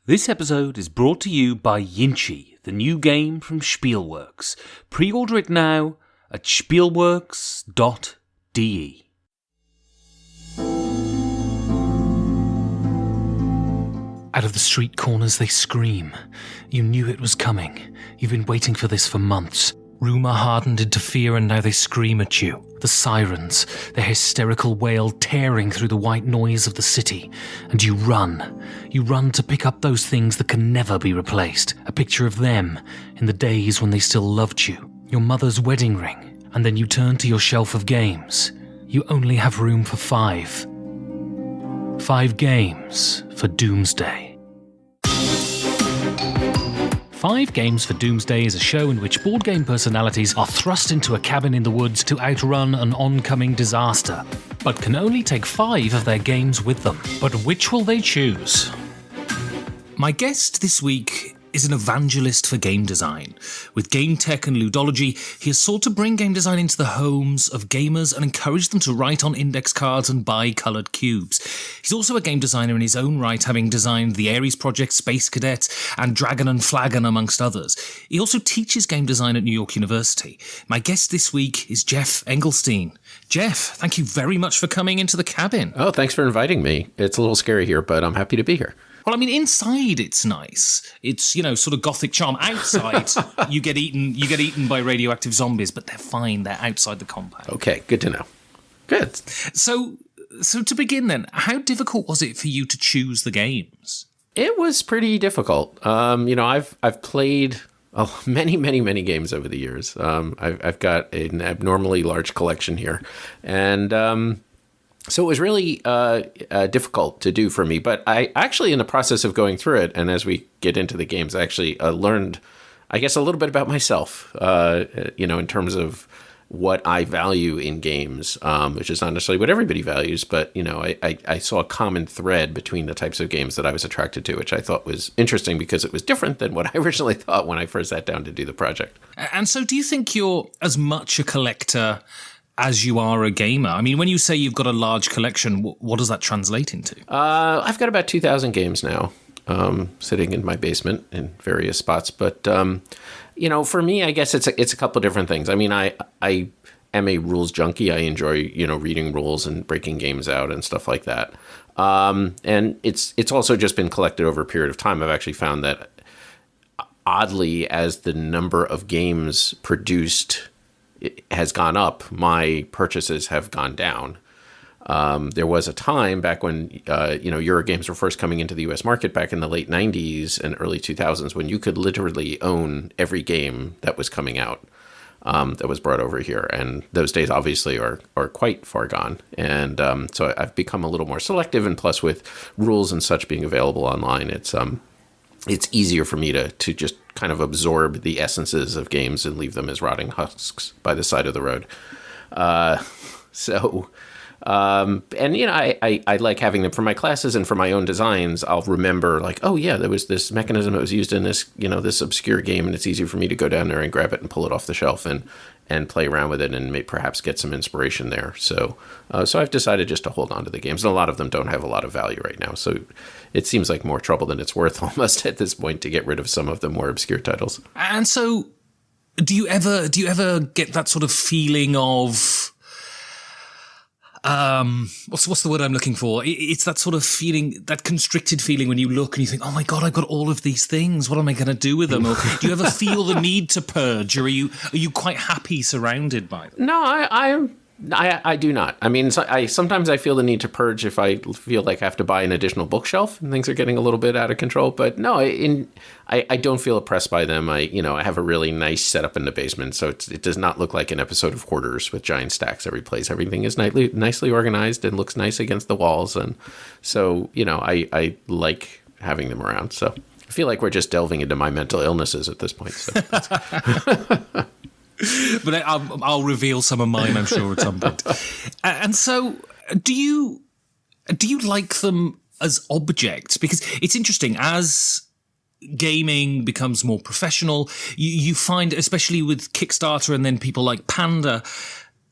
This episode is brought to you by Yinchi, the new game from Spielworks. Pre-order it now at spielworks.de. Out of the street corners they scream. You knew it was coming. You've been waiting for this for months. Rumour hardened into fear and now they scream at you. The sirens, their hysterical wail tearing through the white noise of the city. And you run. You run to pick up those things that can never be replaced. A picture of them in the days when they still loved you. Your mother's wedding ring. And then you turn to your shelf of games. You only have room for 5. 5 games for Doomsday. 5 Games for Doomsday is a show in which board game personalities are thrust into a cabin in the woods to outrun an oncoming disaster, but can only take 5 of their games with them. But which will they choose? My guest this week is an evangelist for game design. With game tech and ludology, he has sought to bring game design into the homes of gamers and encourage them to write on index cards and buy coloured cubes. He's also a game designer in his own right, having designed the Ares Project, Space Cadet, and Dragon and Flagon, amongst others. He also teaches game design at New York University. My guest this week is Geoff Englestein. Jeff, thank you very much for coming into the cabin. Oh, thanks for inviting me. It's a little scary here, but I'm happy to be here. Well, I mean, inside it's nice. It's, you know, sort of gothic charm. Outside, you get eaten by radioactive zombies, but they're fine. They're outside the compound. Okay, good to know. Good. So to begin then, how difficult was it for you to choose the games? It was pretty difficult. I've played many games over the years. I've got an abnormally large collection here, and so it was really difficult to do for me, but I actually, in the process of going through it, and as we get into the games, I actually learned, I guess, a little bit about myself, in terms of what I value in games, which is not necessarily what everybody values, but, I saw a common thread between the types of games that I was attracted to, which I thought was interesting because it was different than what I originally thought when I first sat down to do the project. And so do you think you're as much a collector as you are a gamer? I mean, when you say you've got a large collection, what does that translate into? I've got about 2,000 games now, sitting in my basement in various spots. But, for me, I guess it's a couple of different things. I mean, I am a rules junkie. I enjoy, reading rules and breaking games out and stuff like that. And it's also just been collected over a period of time. I've actually found that, oddly, as the number of games produced has gone up, my purchases have gone down. There was a time back when, Eurogames were first coming into the U.S. market back in the late 90s and early 2000s when you could literally own every game that was coming out that was brought over here. And those days obviously are quite far gone. And so I've become a little more selective. And plus with rules and such being available online, it's easier for me to just kind of absorb the essences of games and leave them as rotting husks by the side of the road. I like having them for my classes and for my own designs. I'll remember like, oh yeah, there was this mechanism that was used in this, this obscure game, and it's easy for me to go down there and grab it and pull it off the shelf and play around with it and perhaps get some inspiration there. So I've decided just to hold on to the games. And a lot of them don't have a lot of value right now. So it seems like more trouble than it's worth almost at this point to get rid of some of the more obscure titles. And so do you ever get that sort of feeling of, what's the word I'm looking for? It's that sort of feeling, that constricted feeling when you look and you think, oh my God, I've got all of these things. What am I going to do with them? Or do you ever feel the need to purge, or are you quite happy surrounded by them? No, I do not. I mean, sometimes I feel the need to purge if I feel like I have to buy an additional bookshelf and things are getting a little bit out of control. But no, I don't feel oppressed by them. I have a really nice setup in the basement, so it does not look like an episode of Hoarders with giant stacks every place. Everything is nicely organized and looks nice against the walls, and so I like having them around. So I feel like we're just delving into my mental illnesses at this point. So but I'll reveal some of mine, I'm sure, at some point. And so, do you like them as objects? Because it's interesting, as gaming becomes more professional, you find, especially with Kickstarter and then people like Panda,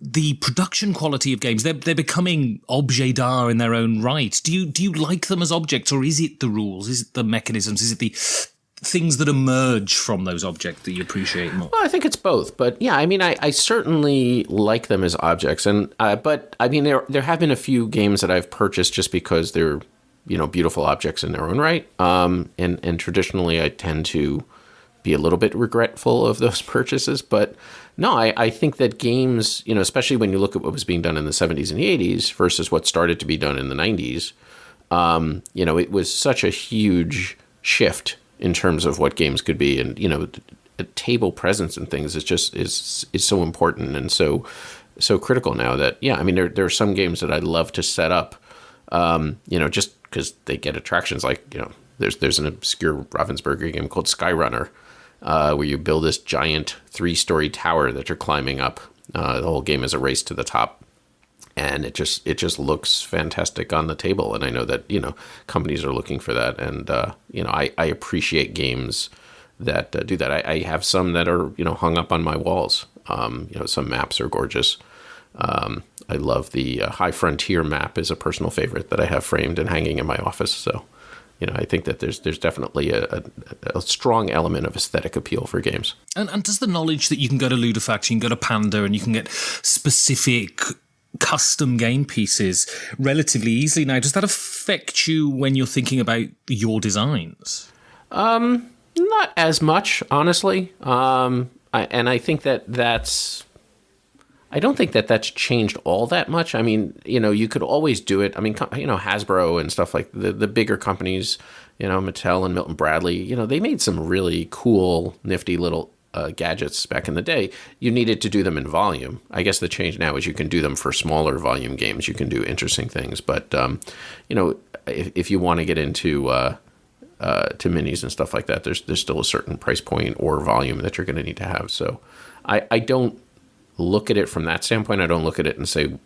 the production quality of games, they're becoming objet d'art in their own right. Do you like them as objects, or is it the rules? Is it the mechanisms? Is it the things that emerge from those objects that you appreciate more? Well, I think it's both, but yeah, I mean, I certainly like them as objects, and but I mean, there have been a few games that I've purchased just because they're beautiful objects in their own right, and traditionally I tend to be a little bit regretful of those purchases, but no, I think that games, especially when you look at what was being done in the 70s and the 80s versus what started to be done in the 90s, it was such a huge shift in terms of what games could be, and a table presence and things is so important and so critical now that I mean there are some games that I'd love to set up, just because they get attractions like there's an obscure Ravensburger game called Skyrunner, where you build this giant 3-story tower that you're climbing up. The whole game is a race to the top, and it just looks fantastic on the table. And I know that companies are looking for that, and I appreciate games that do that. I have some that are hung up on my walls. Some maps are gorgeous. I love the High Frontier map is a personal favorite that I have framed and hanging in my office. So. I think that there's definitely a strong element of aesthetic appeal for games. And does the knowledge that you can go to Ludofact, you can go to Panda, and you can get specific custom game pieces relatively easily now, does that affect you when you're thinking about your designs? Not as much, honestly. I think that's... I don't think that that's changed all that much. I mean, you could always do it. I mean, Hasbro and stuff like the bigger companies, Mattel and Milton Bradley, they made some really cool, nifty little gadgets back in the day. You needed to do them in volume. I guess the change now is you can do them for smaller volume games. You can do interesting things. But, if you want to get into to minis and stuff like that, there's still a certain price point or volume that you're going to need to have. So I don't look at it from that standpoint. I don't look at it and say,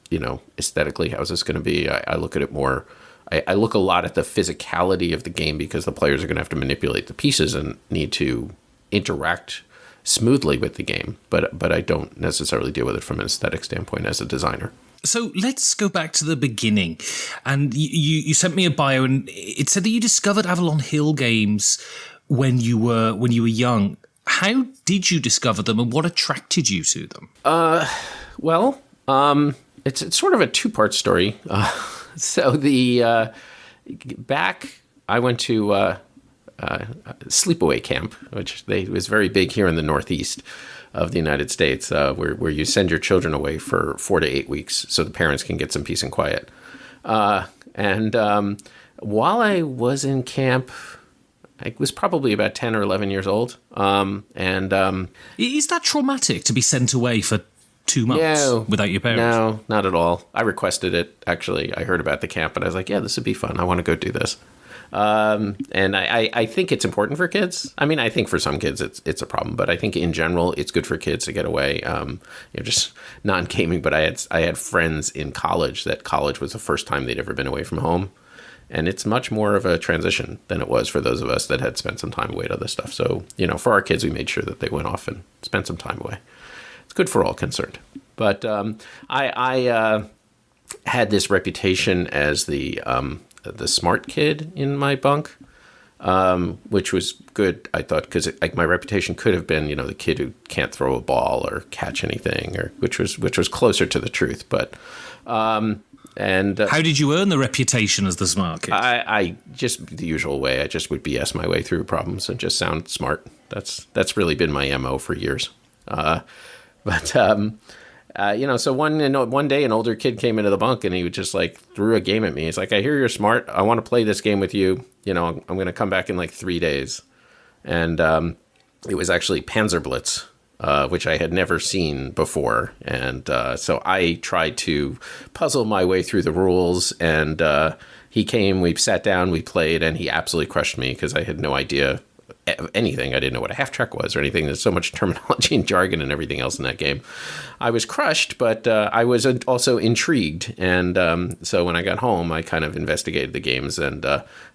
aesthetically, how's this going to be? I look at it more, I look a lot at the physicality of the game, because the players are going to have to manipulate the pieces and need to interact smoothly with the game. But I don't necessarily deal with it from an aesthetic standpoint as a designer. So let's go back to the beginning. And you sent me a bio, and it said that you discovered Avalon Hill games when you were young. How did you discover them, and what attracted you to them? Well, it's sort of a two-part story. So back I went to sleepaway camp, which was very big here in the Northeast of the United States, where you send your children away for 4 to 8 weeks so the parents can get some peace and quiet. And while I was in camp, I was probably about 10 or 11 years old. Is that traumatic to be sent away for 2 months without your parents? No, not at all. I requested it, actually. I heard about the camp, and I was like, yeah, this would be fun. I want to go do this. And I think it's important for kids. I mean, I think for some kids it's a problem, but I think in general it's good for kids to get away. Just non-gaming, but I had friends in college that college was the first time they'd ever been away from home. And it's much more of a transition than it was for those of us that had spent some time away to other stuff. So, for our kids, we made sure that they went off and spent some time away. It's good for all concerned. But I had this reputation as the smart kid in my bunk, which was good, I thought, because my reputation could have been, the kid who can't throw a ball or catch anything, or which was closer to the truth. But and how did you earn the reputation as the smart kid? I just the usual way. I just would BS my way through problems and just sound smart. That's really been my MO for years. So one day an older kid came into the bunk and he would just threw a game at me. He's like, I hear you're smart. I want to play this game with you. I'm going to come back in 3 days. And it was actually Panzerblitz, which I had never seen before. And so I tried to puzzle my way through the rules. And he came, we sat down, we played, and he absolutely crushed me because I had no idea anything. I didn't know what a half track was or anything. There's so much terminology and jargon and everything else in that game. I was crushed, but I was also intrigued. And so when I got home, I kind of investigated the games and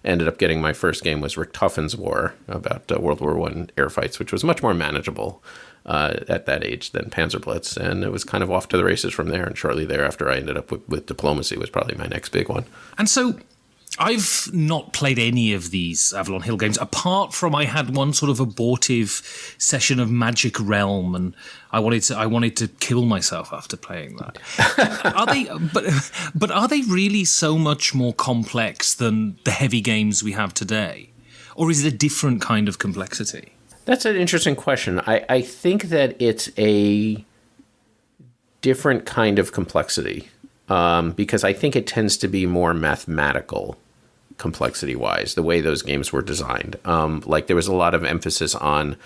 ended up getting my first game was Richthofen's War, about World War I air fights, which was much more manageable at that age than Panzerblitz. And it was kind of off to the races from there. And shortly thereafter, I ended up with Diplomacy, was probably my next big one. And so I've not played any of these Avalon Hill games, apart from I had one sort of abortive session of Magic Realm, and I wanted to kill myself after playing that. Are they? But are they really so much more complex than the heavy games we have today, or is it a different kind of complexity? That's an interesting question. I think that it's a different kind of complexity. Because I think it tends to be more mathematical complexity-wise, the way those games were designed. Like there was a lot of emphasis on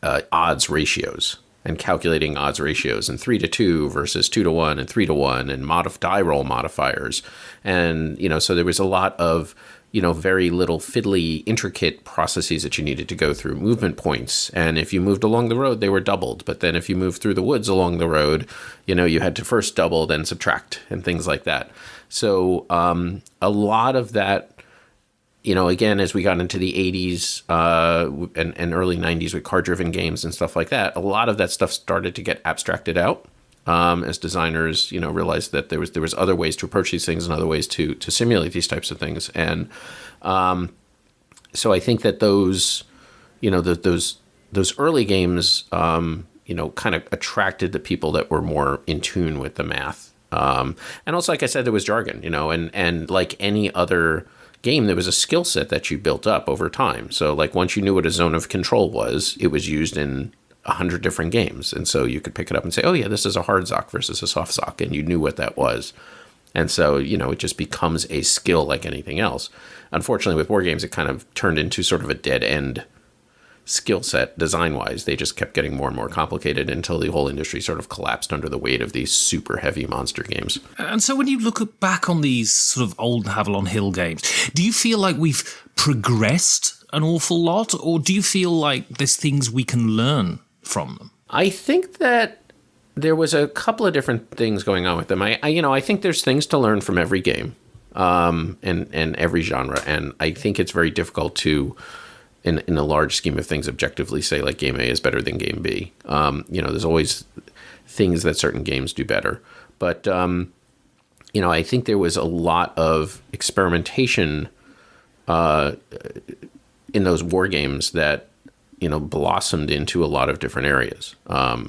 odds ratios and calculating odds ratios, and 3-2 versus 2-1 and 3-1, and die roll modifiers. And, so there was a lot of, very little fiddly, intricate processes that you needed to go through, movement points. And if you moved along the road, they were doubled. But then if you moved through the woods along the road, you had to first double, then subtract, and things like that. So a lot of that, again, as we got into the 80s and early 90s with card-driven games and stuff like that, a lot of that stuff started to get abstracted out. As designers, realized that there was other ways to approach these things and other ways to simulate these types of things. And so I think that those early games, kind of attracted the people that were more in tune with the math. And also, like I said, there was jargon, and like any other game, there was a skill set that you built up over time. So like once you knew what a zone of control was, it was used in 100 different games. And so you could pick it up and say, oh yeah, this is a hard zoc versus a soft zoc. And you knew what that was. And so, it just becomes a skill like anything else. Unfortunately, with war games, it kind of turned into sort of a dead end skill set design wise. They just kept getting more and more complicated until the whole industry sort of collapsed under the weight of these super heavy monster games. And so when you look back on these sort of old Avalon Hill games, do you feel like we've progressed an awful lot, or do you feel like there's things we can learn from them? I think that there was a couple of different things going on with them. I think there's things to learn from every game, and every genre. And I think it's very difficult to, in the large scheme of things, objectively say like game A is better than game B. There's always things that certain games do better. But, I think there was a lot of experimentation in those war games that blossomed into a lot of different areas.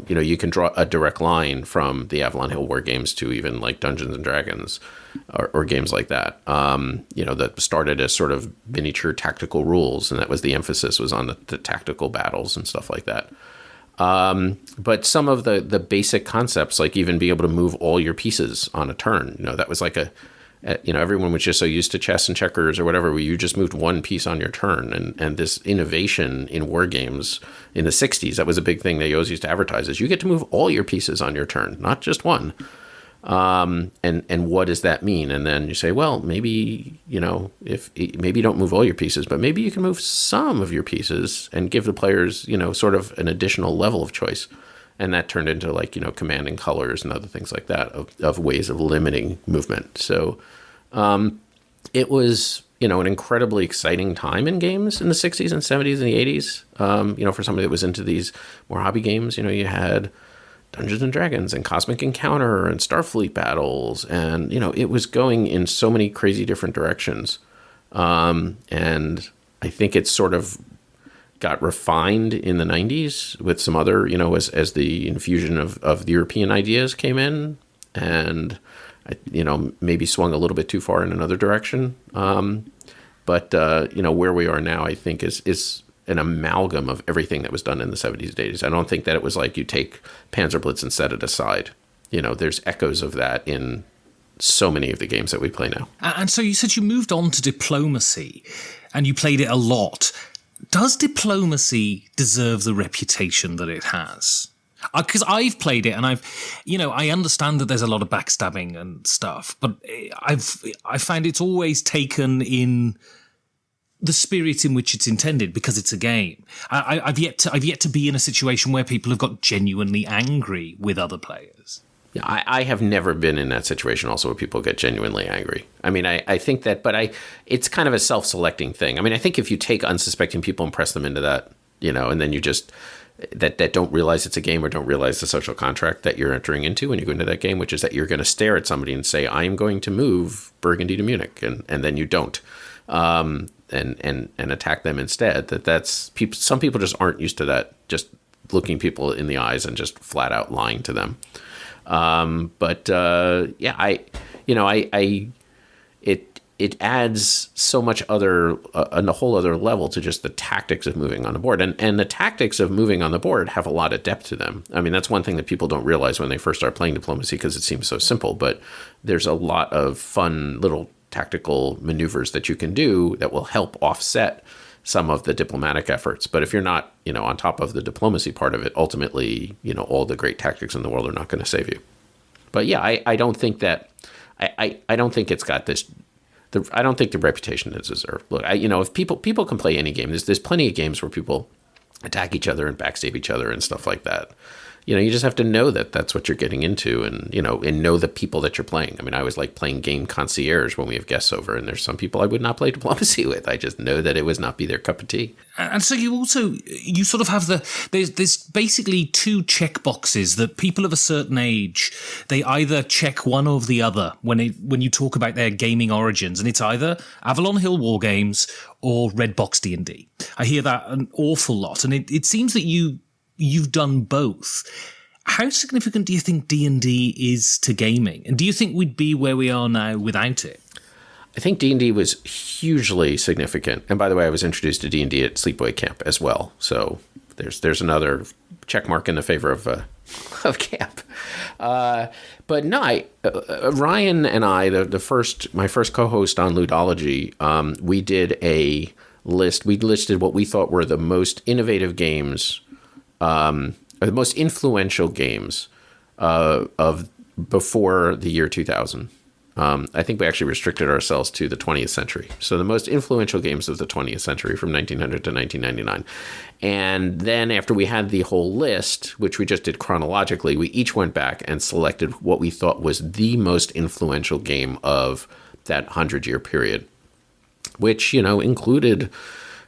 You can draw a direct line from the Avalon Hill War games to even like Dungeons and Dragons or games like that, that started as sort of miniature tactical rules. And that was the emphasis was on the tactical battles and stuff like that. But some of the basic concepts, like even being able to move all your pieces on a turn, that was like everyone was just so used to chess and checkers or whatever, where you just moved one piece on your turn. And this innovation in war games in the 60s, that was a big thing they always used to advertise, is you get to move all your pieces on your turn, not just one. And what does that mean? And then you say, well, maybe, maybe you don't move all your pieces, but maybe you can move some of your pieces and give the players, sort of an additional level of choice. And that turned into like, commanding colors and other things like that of ways of limiting movement. So it was, an incredibly exciting time in games in the 60s and 70s and the 80s. For somebody that was into these more hobby games, you had Dungeons and Dragons and Cosmic Encounter and Starfleet battles. And, it was going in so many crazy different directions. And I think it's sort of got refined in the 90s with some other, as the infusion of the European ideas came in, and, maybe swung a little bit too far in another direction. But where we are now, I think is an amalgam of everything that was done in the 70s and 80s. I don't think that it was like you take Panzerblitz and set it aside. There's echoes of that in so many of the games that we play now. And so you said you moved on to Diplomacy and you played it a lot. Does Diplomacy deserve the reputation that it has? Because I've played it and I understand that there's a lot of backstabbing and stuff, but I find it's always taken in the spirit in which it's intended because it's a game. I've yet to be in a situation where people have got genuinely angry with other players. Yeah, I have never been in that situation also where people get genuinely angry. I mean, I think that, but it's kind of a self-selecting thing. I mean, I think if you take unsuspecting people and press them into that, and then you just, that don't realize it's a game or don't realize the social contract that you're entering into when you go into that game, which is that you're going to stare at somebody and say, I'm going to move Burgundy to Munich, and then you don't. And attack them instead. That's people. Some people just aren't used to that. Just looking people in the eyes and just flat out lying to them. It adds so much other on a whole other level to just the tactics of moving on the board, and the tactics of moving on the board have a lot of depth to them. I mean, that's one thing that people don't realize when they first start playing diplomacy because it seems so simple. But there's a lot of fun little tactical maneuvers that you can do that will help offset some of the diplomatic efforts. But if you're not, on top of the diplomacy part of it, ultimately, all the great tactics in the world are not going to save you. But yeah, I don't think that, I don't think it's got this, I don't think the reputation it deserves. Look, if people can play any game, there's plenty of games where people attack each other and backstab each other and stuff like that. You just have to know that that's what you're getting into, and know the people that you're playing. I mean, I always like playing game concierge when we have guests over, and there's some people I would not play diplomacy with. I just know that it would not be their cup of tea. And so you sort of have there's basically two check boxes that people of a certain age, they either check one or the other when you talk about their gaming origins, and it's either Avalon Hill War Games or Red Box D&D. I hear that an awful lot, and it seems that you've done both. How significant do you think D&D is to gaming? And do you think we'd be where we are now without it? I think D&D was hugely significant. And by the way, I was introduced to D&D at Sleepaway Camp as well. So there's another check mark in the favor of camp. But no, Ryan and I, my first co-host on Ludology, we did a list. We listed what we thought were the most innovative games, or the most influential games of before the year 2000. I think we actually restricted ourselves to the 20th century. So the most influential games of the 20th century from 1900 to 1999. And then after we had the whole list, which we just did chronologically, we each went back and selected what we thought was the most influential game of that 100-year period, which, included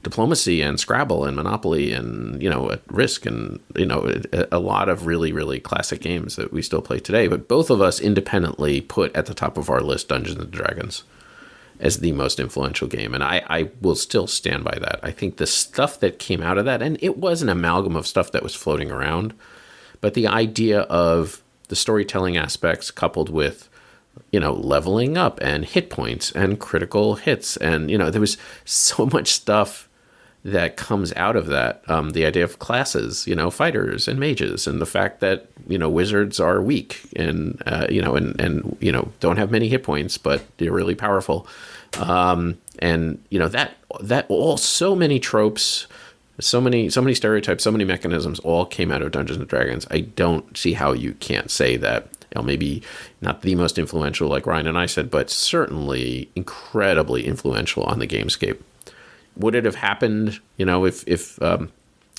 diplomacy and Scrabble and Monopoly and, Risk and, a lot of really, really classic games that we still play today. But both of us independently put at the top of our list Dungeons and Dragons as the most influential game. And I will still stand by that. I think the stuff that came out of that, and it was an amalgam of stuff that was floating around, but the idea of the storytelling aspects coupled with, leveling up and hit points and critical hits. And, there was so much stuff that comes out of that. The idea of classes, fighters and mages, and the fact that, wizards are weak and don't have many hit points, but they're really powerful. That all, so many tropes, so many stereotypes, so many mechanisms all came out of Dungeons and Dragons. I don't see how you can't say that, maybe not the most influential like Ryan and I said, but certainly incredibly influential on the gamescape. Would it have happened, if Mr.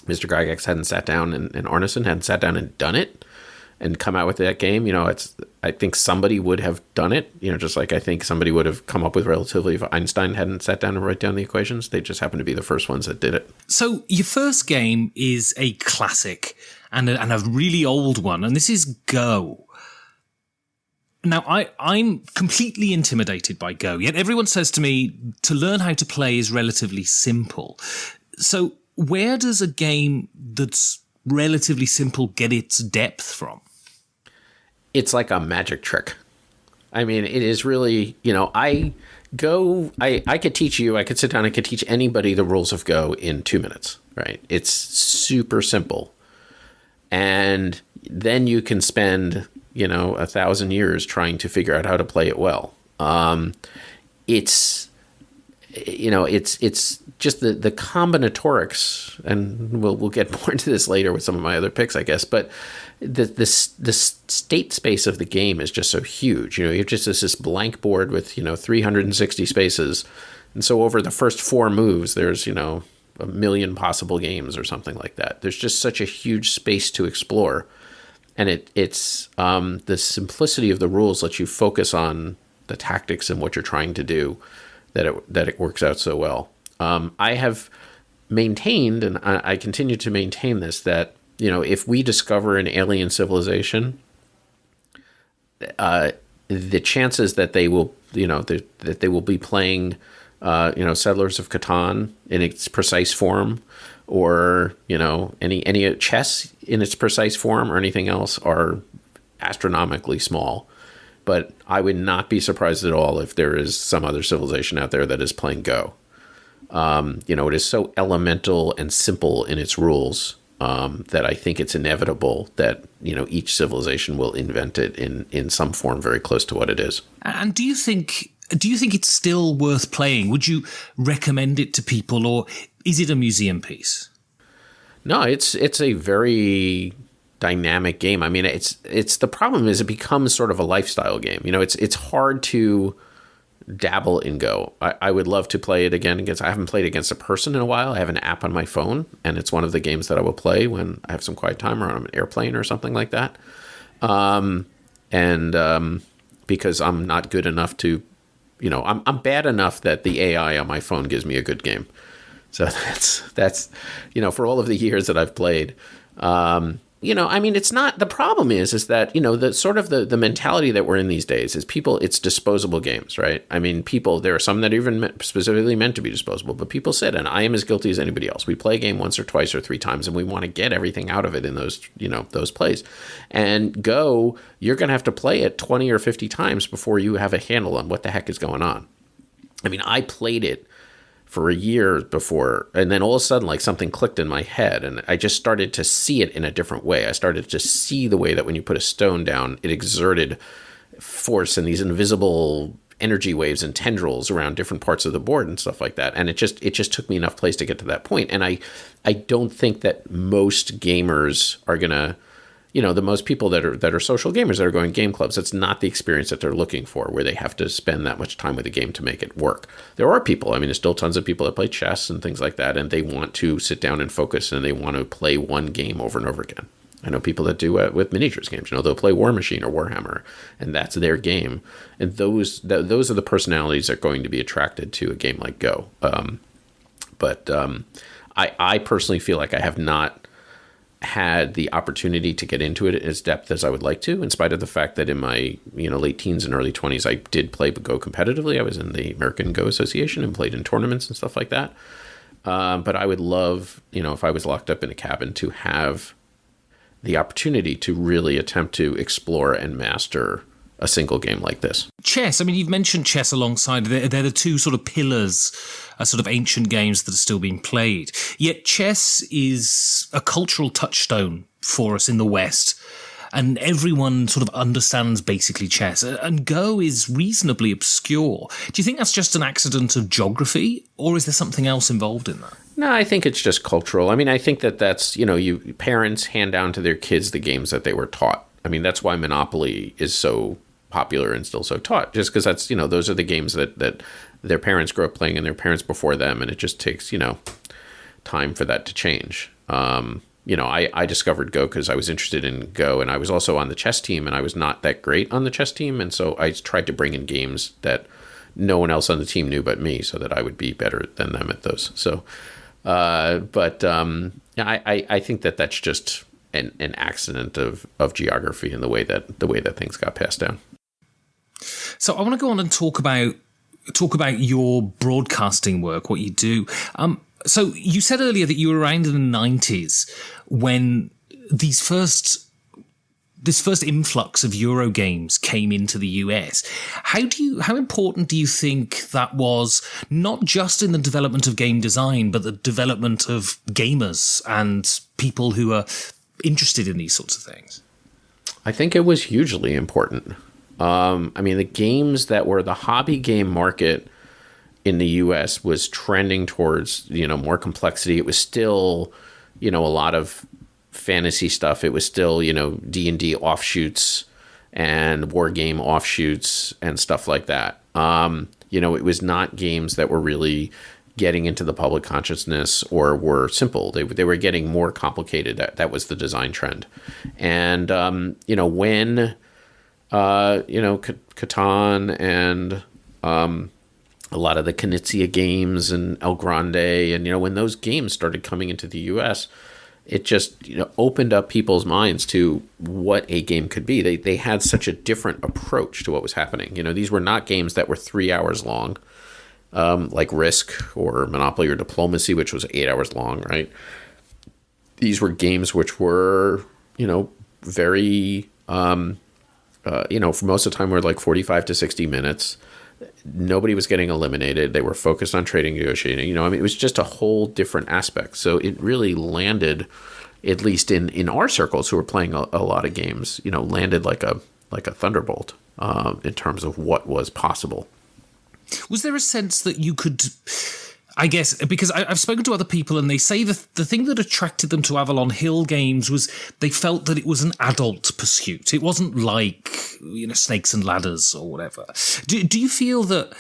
Gygax hadn't sat down and Arneson hadn't sat down and done it and come out with that game? I think somebody would have done it, just like I think somebody would have come up with relatively if Einstein hadn't sat down and write down the equations. They just happened to be the first ones that did it. So your first game is a classic and a really old one, and this is Go. Now, I'm completely intimidated by Go, yet everyone says to me to learn how to play is relatively simple. So where does a game that's relatively simple get its depth from? It's like a magic trick. I mean, it is really, I could teach you, I could sit down, I could teach anybody the rules of Go in 2 minutes, right? It's super simple. And then you can spend 1,000 years trying to figure out how to play it well. It's just the combinatorics, and we'll get more into this later with some of my other picks, I guess. But the state space of the game is just so huge. You're just this blank board with 360 spaces, And so over the first 4 moves, there's, a million possible games or something like that. There's just such a huge space to explore. And it's the simplicity of the rules lets you focus on the tactics and what you're trying to do, that it works out so well. I have maintained, and I continue to maintain this, that if we discover an alien civilization, the chances that they will that they will be playing Settlers of Catan in its precise form, or any chess in its precise form, or anything else, are astronomically small. But I would not be surprised at all if there is some other civilization out there that is playing Go. It is so elemental and simple in its rules that I think it's inevitable that each civilization will invent it in some form very close to what it is. And do you think it's still worth playing? Would you recommend it to people, or is it a museum piece? No, it's a very dynamic game. I mean, it's the problem is it becomes sort of a lifestyle game. It's hard to dabble in Go. I would love to play it again I haven't played against a person in a while. I have an app on my phone, and it's one of the games that I will play when I have some quiet time, or on an airplane or something like that. Because I'm not good enough to, I'm bad enough that the AI on my phone gives me a good game. So that's for all of the years that I've played, it's not, the problem is that, the sort of the mentality that we're in these days is it's disposable games, right? I mean, there are some that are even specifically meant to be disposable, but people sit, and I am as guilty as anybody else. We play a game once or twice or 3 times, and we want to get everything out of it in those, those plays. And Go, you're going to have to play it 20 or 50 times before you have a handle on what the heck is going on. I mean, I played it for a year before, and then all of a sudden, like, something clicked in my head, and I just started to see it in a different way. I started to see the way that when you put a stone down, it exerted force and these invisible energy waves and tendrils around different parts of the board and stuff like that. And it just took me enough plays to get to that point. And I don't think that most gamers are gonna, the most people that are social gamers that are going game clubs, that's not the experience that they're looking for, where they have to spend that much time with a game to make it work. There are people, there's still tons of people that play chess and things like that, and they want to sit down and focus, and they want to play one game over and over again. I know people that do it with miniatures games. They'll play War Machine or Warhammer, and that's their game. And those are the personalities that are going to be attracted to a game like Go. I personally feel like I have not had the opportunity to get into it as depth as I would like to, in spite of the fact that in my late teens and early 20s, I did play Go competitively. I was in the American Go Association and played in tournaments and stuff like that. But I would love, if I was locked up in a cabin, to have the opportunity to really attempt to explore and master a single game like this. Chess, you've mentioned chess alongside, they're the two sort of pillars, sort of ancient games that are still being played. Yet chess is a cultural touchstone for us in the West, and everyone sort of understands basically chess. And Go is reasonably obscure. Do you think that's just an accident of geography, or is there something else involved in that? No, I think it's just cultural. I think that's, parents hand down to their kids the games that they were taught. That's why Monopoly is so popular and still so taught, just because that's, those are the games that their parents grew up playing and their parents before them, and it just takes, time for that to change. I discovered Go because I was interested in Go, and I was also on the chess team, and I was not that great on the chess team, and so I tried to bring in games that no one else on the team knew but me, so that I would be better than them at those. So, I think that that's just an accident of geography and the way that things got passed down. So I want to go on and talk about your broadcasting work, what you do. So you said earlier that you were around in the 90s when this first influx of Euro games came into the US. How important do you think that was, not just in the development of game design, but the development of gamers and people who are interested in these sorts of things? I think it was hugely important. The games that were the hobby game market in the US was trending towards, more complexity. It was still, a lot of fantasy stuff. It was still, D&D offshoots and war game offshoots and stuff like that. It was not games that were really getting into the public consciousness or were simple. They were getting more complicated. That was the design trend. And, when, Catan and a lot of the Knizia games and El Grande, and, when those games started coming into the U.S., it just opened up people's minds to what a game could be. They had such a different approach to what was happening. These were not games that were 3 hours long, like Risk or Monopoly or Diplomacy, which was 8 hours long, right? These were games which were, very, for most of the time were like 45 to 60 minutes. Nobody was getting eliminated. They were focused on trading, negotiating. It was just a whole different aspect. So it really landed, at least in our circles who were playing a lot of games, landed like a thunderbolt in terms of what was possible. Was there a sense that you could, I guess, because I've spoken to other people and they say the thing that attracted them to Avalon Hill games was they felt that it was an adult pursuit. It wasn't like, Snakes and Ladders or whatever. Do you feel that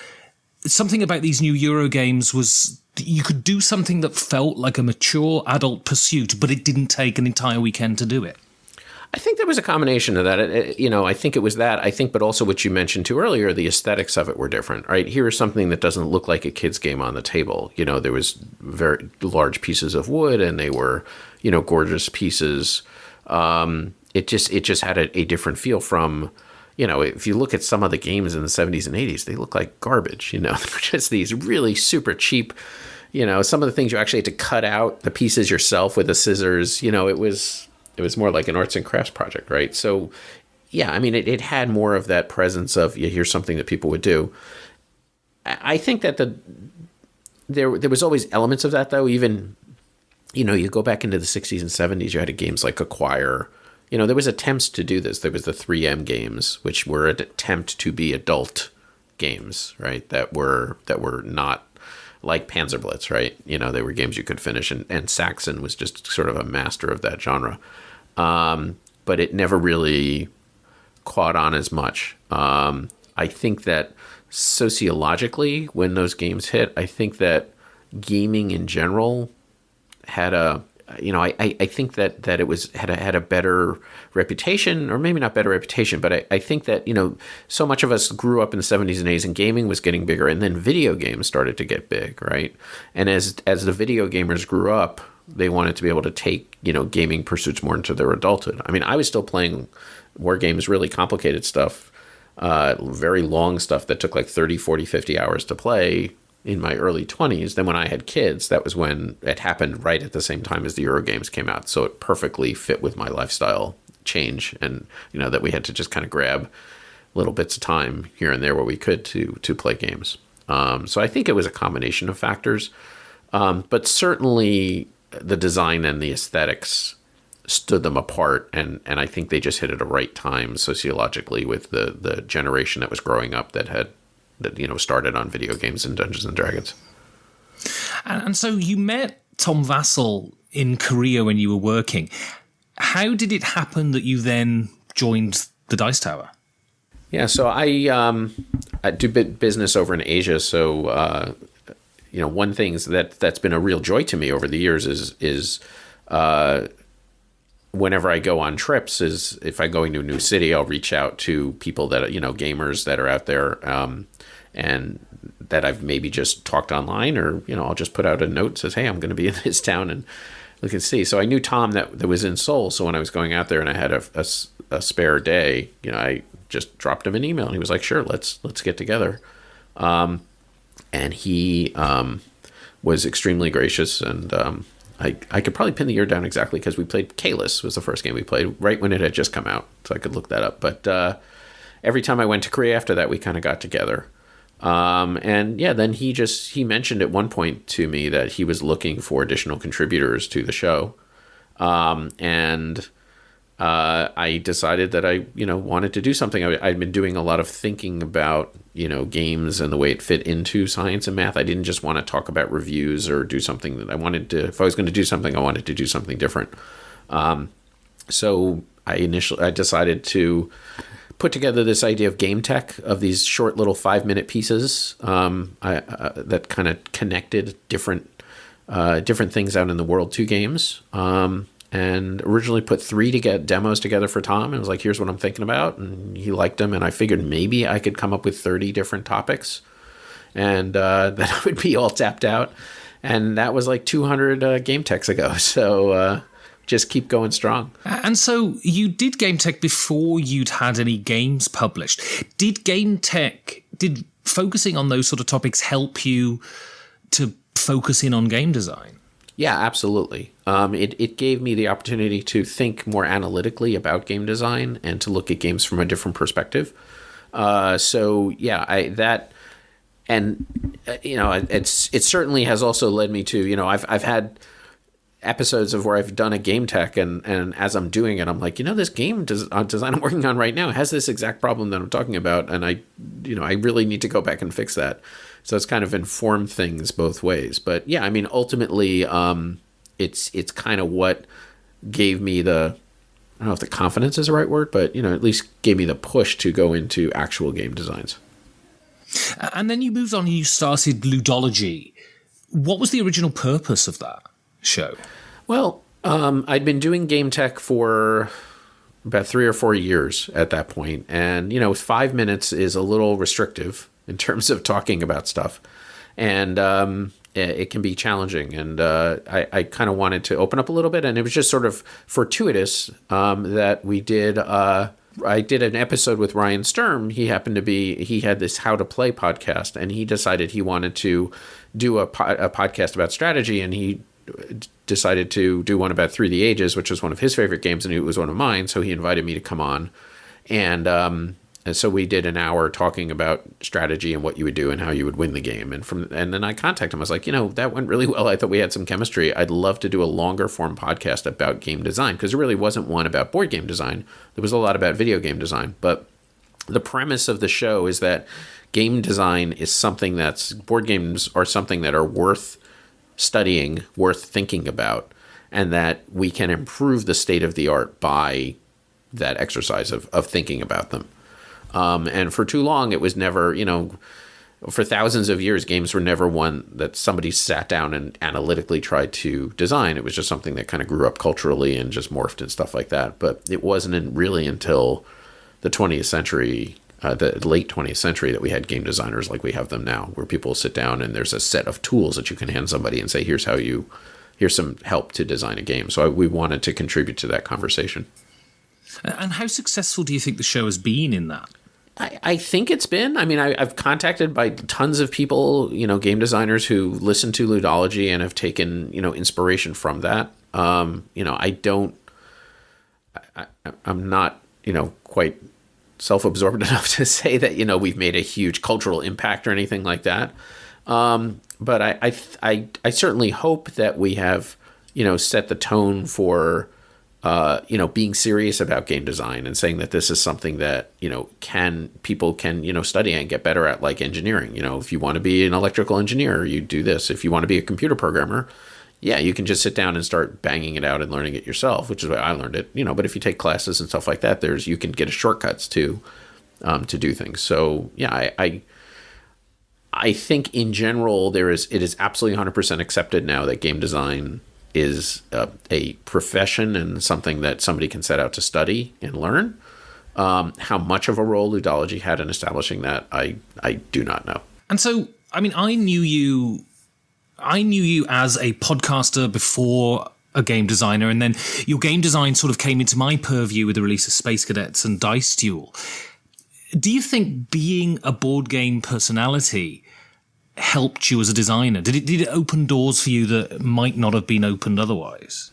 something about these new Euro games was you could do something that felt like a mature adult pursuit, but it didn't take an entire weekend to do it? I think there was a combination of that. I think it was that. I think, but also what you mentioned too earlier, the aesthetics of it were different, right? Here is something that doesn't look like a kid's game on the table. There was very large pieces of wood, and they were, gorgeous pieces. It just had a different feel from, if you look at some of the games in the 70s and 80s, they look like garbage. They're just these really super cheap. Some of the things you actually had to cut out the pieces yourself with the scissors. It was more like an arts and crafts project, right? So, yeah, it had more of that presence of, here's something that people would do. I think that there was always elements of that, though. Even, you go back into the 60s and 70s, you had games like Acquire. There was attempts to do this. There was the 3M games, which were an attempt to be adult games, right? That were not like Panzerblitz, right? They were games you could finish, and Saxon was just sort of a master of that genre. But it never really caught on as much. I think that sociologically, when those games hit, I think that gaming in general had I think that it had a better reputation, or maybe not better reputation, but I think that, so much of us grew up in the 70s and 80s, and gaming was getting bigger, and then video games started to get big, right? And as the video gamers grew up, they wanted to be able to take, gaming pursuits more into their adulthood. I was still playing war games, really complicated stuff, very long stuff that took like 30, 40, 50 hours to play in my early 20s. Then when I had kids, that was when it happened right at the same time as the Euro games came out. So it perfectly fit with my lifestyle change, and, that we had to just kind of grab little bits of time here and there where we could to play games. So I think it was a combination of factors. But certainly the design and the aesthetics stood them apart, and I think they just hit at a right time sociologically with the generation that was growing up that started on video games and Dungeons and Dragons. And so you met Tom Vassell in Korea when you were working. How did it happen that you then joined the Dice Tower? Yeah, so I do business over in Asia. So one thing that's been a real joy to me over the years is whenever I go on trips, is if I'm going to a new city, I'll reach out to people that gamers that are out there, and that I've maybe just talked online, or I'll just put out a note that says, hey, I'm going to be in this town, and look and see. So I knew Tom that was in Seoul. So when I was going out there and I had a spare day, I just dropped him an email, and he was like, sure, let's get together. And he was extremely gracious, and I could probably pin the year down exactly, because we played Kalis was the first game we played right when it had just come out, so I could look that up. But every time I went to Korea after that, we kind of got together. And yeah, then he mentioned at one point to me that he was looking for additional contributors to the show. And I decided that I, wanted to do something. I'd been doing a lot of thinking about, games and the way it fit into science and math. I didn't just want to talk about reviews or do something that I wanted to, if I was going to do something, I wanted to do something different. So I decided to put together this idea of game tech, of these short little 5-minute pieces that kind of connected different things out in the world to games. And originally put 3 demos together for Tom. And was like, here's what I'm thinking about. And he liked them. And I figured maybe I could come up with 30 different topics. And then I would be all tapped out. And that was like 200 game techs ago. So just keep going strong. And so you did game tech before you'd had any games published. Did focusing on those sort of topics help you to focus in on game design? Yeah, absolutely. It gave me the opportunity to think more analytically about game design and to look at games from a different perspective. It certainly has also led me to, I've had episodes of where I've done a game tech and as I'm doing it, I'm like, this game design I'm working on right now has this exact problem that I'm talking about. And I really need to go back and fix that. So it's kind of informed things both ways. But yeah, I mean, ultimately, it's kind of what gave me I don't know if the confidence is the right word, but, at least gave me the push to go into actual game designs. And then you moved on and you started Ludology. What was the original purpose of that show? Well, I'd been doing game tech for about 3 or 4 years at that point. And, 5 minutes is a little restrictive in terms of talking about stuff. And it can be challenging. And I kind of wanted to open up a little bit. And it was just sort of fortuitous that we did... I did an episode with Ryan Sturm. He had this How to Play podcast, and he decided he wanted to do a podcast about strategy, and he decided to do one about Through the Ages, which was one of his favorite games, and it was one of mine. So he invited me to come on, and so we did an hour talking about strategy and what you would do and how you would win the game. And then I contacted him. I was like, that went really well. I thought we had some chemistry. I'd love to do a longer form podcast about game design, because there really wasn't one about board game design. There was a lot about video game design. But the premise of the show is that game design is something board games are something that are worth studying, worth thinking about, and that we can improve the state of the art by that exercise of thinking about them. And for too long, it was never, for thousands of years, games were never one that somebody sat down and analytically tried to design. It was just something that kind of grew up culturally and just morphed and stuff like that. But it wasn't really until the 20th century, the late 20th century, that we had game designers like we have them now, where people sit down and there's a set of tools that you can hand somebody and say, here's some help to design a game. So we wanted to contribute to that conversation. And how successful do you think the show has been in that? I think it's been. I mean, I've contacted by tons of people, game designers who listen to Ludology and have taken, inspiration from that. I'm not, quite self-absorbed enough to say that, we've made a huge cultural impact or anything like that. But I certainly hope that we have, set the tone for, being serious about game design and saying that this is something that, people can, study and get better at, like engineering. If you want to be an electrical engineer, you do this. If you want to be a computer programmer, yeah, you can just sit down and start banging it out and learning it yourself, which is why I learned it, but if you take classes and stuff like that, you can get shortcuts to do things. So yeah, I think in general, it is absolutely 100% accepted now that game design is a profession and something that somebody can set out to study and learn. How much of a role Ludology had in establishing that, I do not know. And so, I mean, I knew you as a podcaster before a game designer, and then your game design sort of came into my purview with the release of Space Cadets and Dice Duel. Do you think being a board game personality helped you as a designer? Did it open doors for you that might not have been opened otherwise?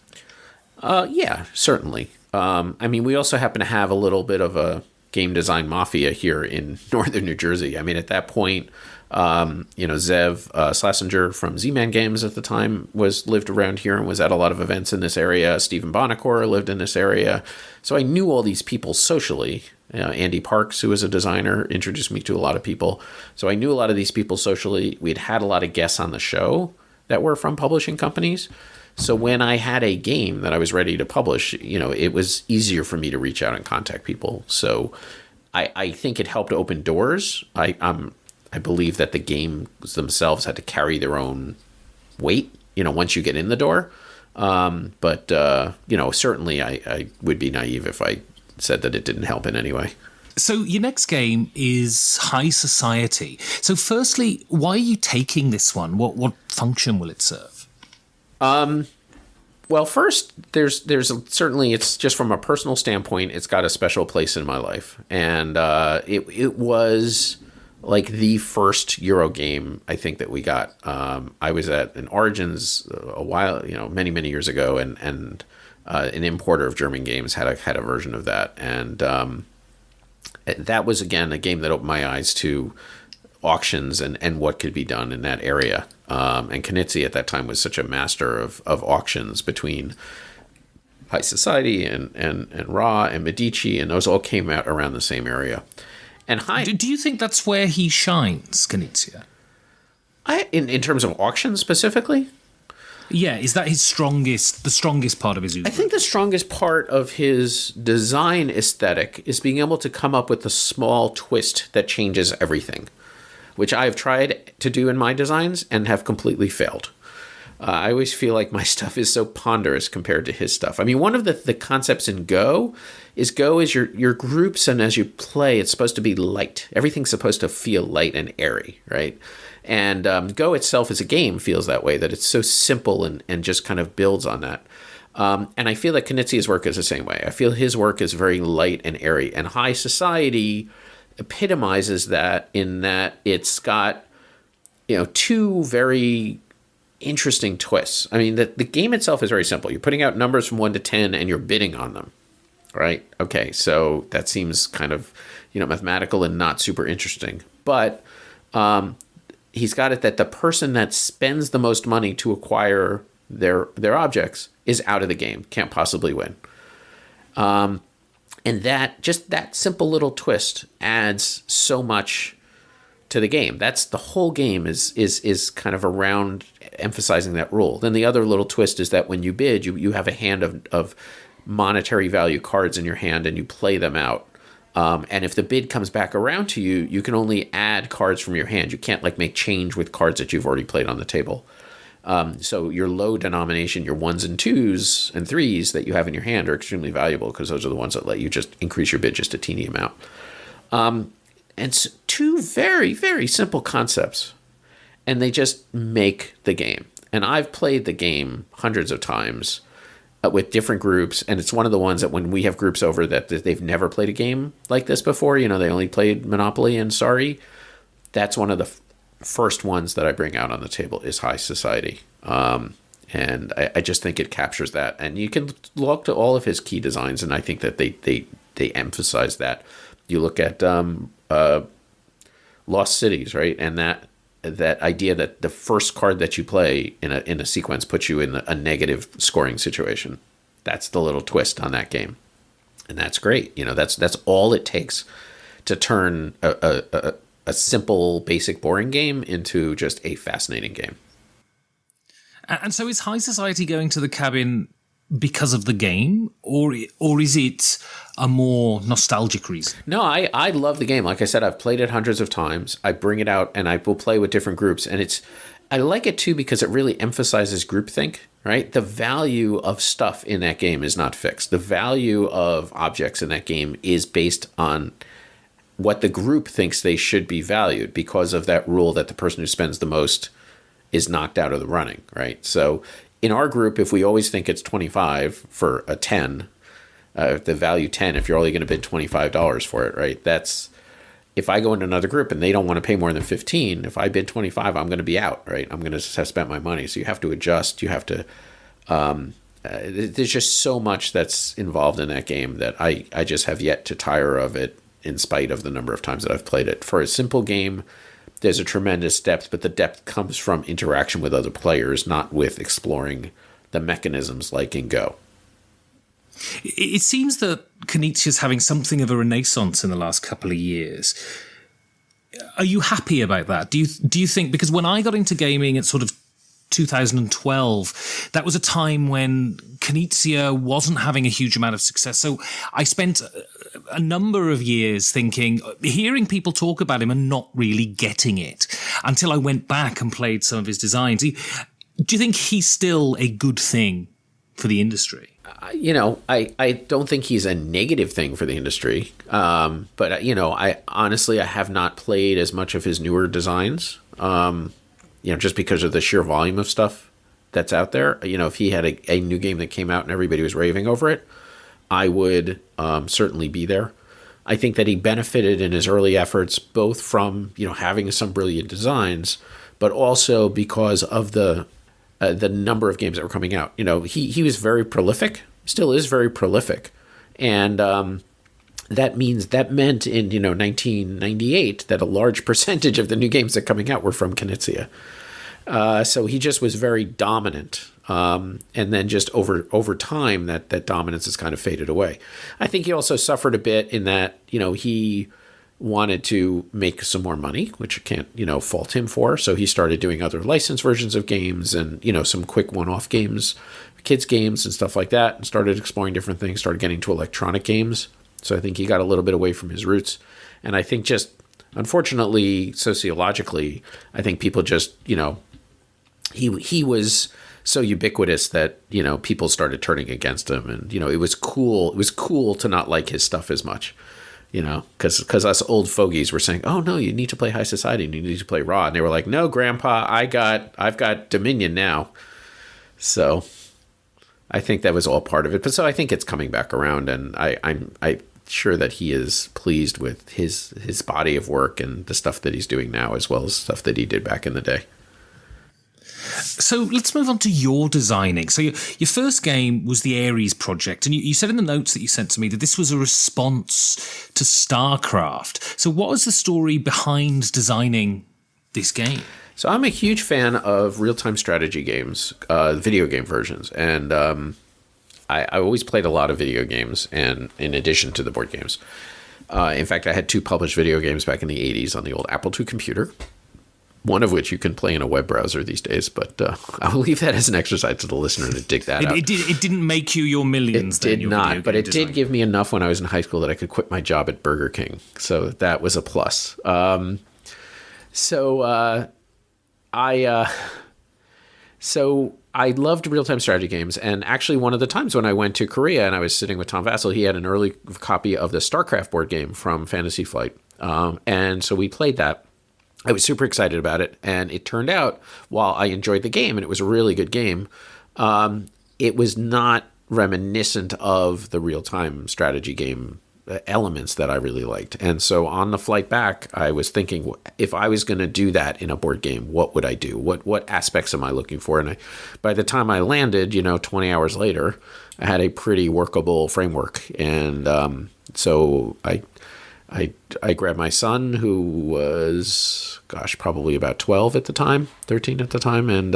Yeah, certainly. I mean, we also happen to have a little bit of a game design mafia here in northern New Jersey. I mean, at that point, Zev Schlesinger from Z-Man Games at the time lived around here and was at a lot of events in this area. Stephen Bonacore lived in this area. So I knew all these people socially. Andy Parks, who was a designer, introduced me to a lot of people. So I knew a lot of these people socially. We'd had a lot of guests on the show that were from publishing companies. So when I had a game that I was ready to publish, it was easier for me to reach out and contact people. So I think it helped open doors. I believe that the games themselves had to carry their own weight, once you get in the door. But certainly I would be naive if I said that it didn't help in any way. So your next game is High Society. So firstly, why are you taking this one? What function will it serve? Well, first, there's certainly, it's just from a personal standpoint, it's got a special place in my life. And it was like the first Euro game I think that we got. I was at an Origins a while, many, many years ago, and an importer of German games had a version of that. And that was, again, a game that opened my eyes to auctions and what could be done in that area. And Knizia at that time was such a master of auctions between High Society and Ra and Medici, and those all came out around the same area. And Do you think that's where he shines, Knizia? In terms of auctions specifically? Yeah, is that the strongest part of his oeuvre? I think the strongest part of his design aesthetic is being able to come up with a small twist that changes everything, which I've tried to do in my designs and have completely failed. I always feel like my stuff is so ponderous compared to his stuff. I mean, one of the concepts in Go is your groups, and as you play, it's supposed to be light. Everything's supposed to feel light and airy, right? And Go itself as a game feels that way, that it's so simple and just kind of builds on that. And I feel that Knizia's work is the same way. I feel his work is very light and airy. And High Society epitomizes that in that it's got, two very interesting twists. I mean, the game itself is very simple. You're putting out numbers from 1 to 10 and you're bidding on them, right? Okay, so that seems kind of, mathematical and not super interesting. But he's got it that the person that spends the most money to acquire their objects is out of the game, can't possibly win. And that simple little twist adds so much to the game. That's the whole game is kind of around emphasizing that rule. Then the other little twist is that when you bid, you have a hand of monetary value cards in your hand and you play them out. And if the bid comes back around to you, you can only add cards from your hand. You can't make change with cards that you've already played on the table. So your low denomination, your 1s and 2s and 3s that you have in your hand are extremely valuable because those are the ones that let you just increase your bid just a teeny amount. And so two very, very simple concepts, and they just make the game. And I've played the game hundreds of times with different groups, and it's one of the ones that when we have groups over that they've never played a game like this before, they only played Monopoly and Sorry, that's one of the first ones that I bring out on the table is High Society. And I just think it captures that. And you can look to all of his key designs, and I think that they emphasize that. You look at Lost Cities, right? And that idea that the first card that you play in a sequence puts you in a negative scoring situation. That's the little twist on that game. And that's great. That's all it takes to turn a simple, basic, boring game into just a fascinating game. And so is High Society going to the cabin because of the game, or is it a more nostalgic reason? No, I love the game. Like I said, I've played it hundreds of times. I bring it out and I will play with different groups. And I like it too because it really emphasizes groupthink, right? The value of stuff in that game is not fixed. The value of objects in that game is based on what the group thinks they should be valued because of that rule that the person who spends the most is knocked out of the running, right? So in our group, if we always think it's 25 for a 10, the value 10, if you're only going to bid $25 for it, right? That's, if I go into another group and they don't want to pay more than 15, if I bid 25, I'm going to be out, right? I'm going to have spent my money. So you have to adjust. You have to, there's just so much that's involved in that game that I just have yet to tire of it in spite of the number of times that I've played it. For a simple game, there's a tremendous depth, but the depth comes from interaction with other players, not with exploring the mechanisms like in Go. It seems that Knizia's having something of a renaissance in the last couple of years. Are you happy about that? Do you think, because when I got into gaming at sort of 2012, that was a time when Knizia wasn't having a huge amount of success. So I spent a number of years hearing people talk about him and not really getting it until I went back and played some of his designs. Do you think he's still a good thing for the industry? I don't think he's a negative thing for the industry. But I honestly, I have not played as much of his newer designs, just because of the sheer volume of stuff that's out there. If he had a new game that came out and everybody was raving over it, I would certainly be there. I think that he benefited in his early efforts, both from, having some brilliant designs, but also because of the number of games that were coming out. He was very prolific, still is very prolific. And that meant in, 1998 that a large percentage of the new games that are coming out were from Knizia. So he just was very dominant. And then just over time, that dominance has kind of faded away. I think he also suffered a bit in that, he wanted to make some more money, which I can't, fault him for. So he started doing other licensed versions of games and, some quick one-off games, kids games and stuff like that, and started exploring different things, started getting to electronic games. So I think he got a little bit away from his roots. And I think just, unfortunately, sociologically, I think people just, he was so ubiquitous that, people started turning against him. And, it was cool. It was cool to not like his stuff as much, because us old fogies were saying, oh, no, you need to play High Society and you need to play Raw. And they were like, no, Grandpa, I've got Dominion now. So I think that was all part of it. But so I think it's coming back around, and I'm sure that he is pleased with his body of work and the stuff that he's doing now, as well as stuff that he did back in the day. So let's move on to your designing. So your first game was the Ares project, and you said in the notes that you sent to me that this was a response to StarCraft. So what was the story behind designing this game? So I'm a huge fan of real-time strategy games, video game versions, and I always played a lot of video games, and in addition to the board games. In fact, I had 2 published video games back in the 80s on the old Apple II computer, one of which you can play in a web browser these days, but I will leave that as an exercise to the listener to dig that out. It didn't make you your millions. It did not, but it did give me enough when I was in high school that I could quit my job at Burger King. So that was a plus. So I loved real-time strategy games, and actually one of the times when I went to Korea and I was sitting with Tom Vassell, he had an early copy of the StarCraft board game from Fantasy Flight, and so we played that. I was super excited about it, and it turned out, while I enjoyed the game, and it was a really good game, it was not reminiscent of the real-time strategy game elements that I really liked. And so on the flight back, I was thinking, if I was going to do that in a board game, what would I do? What aspects am I looking for? And by the time I landed, 20 hours later, I had a pretty workable framework. And so I grabbed my son, who was, probably about 12 at the time, 13 at the time, and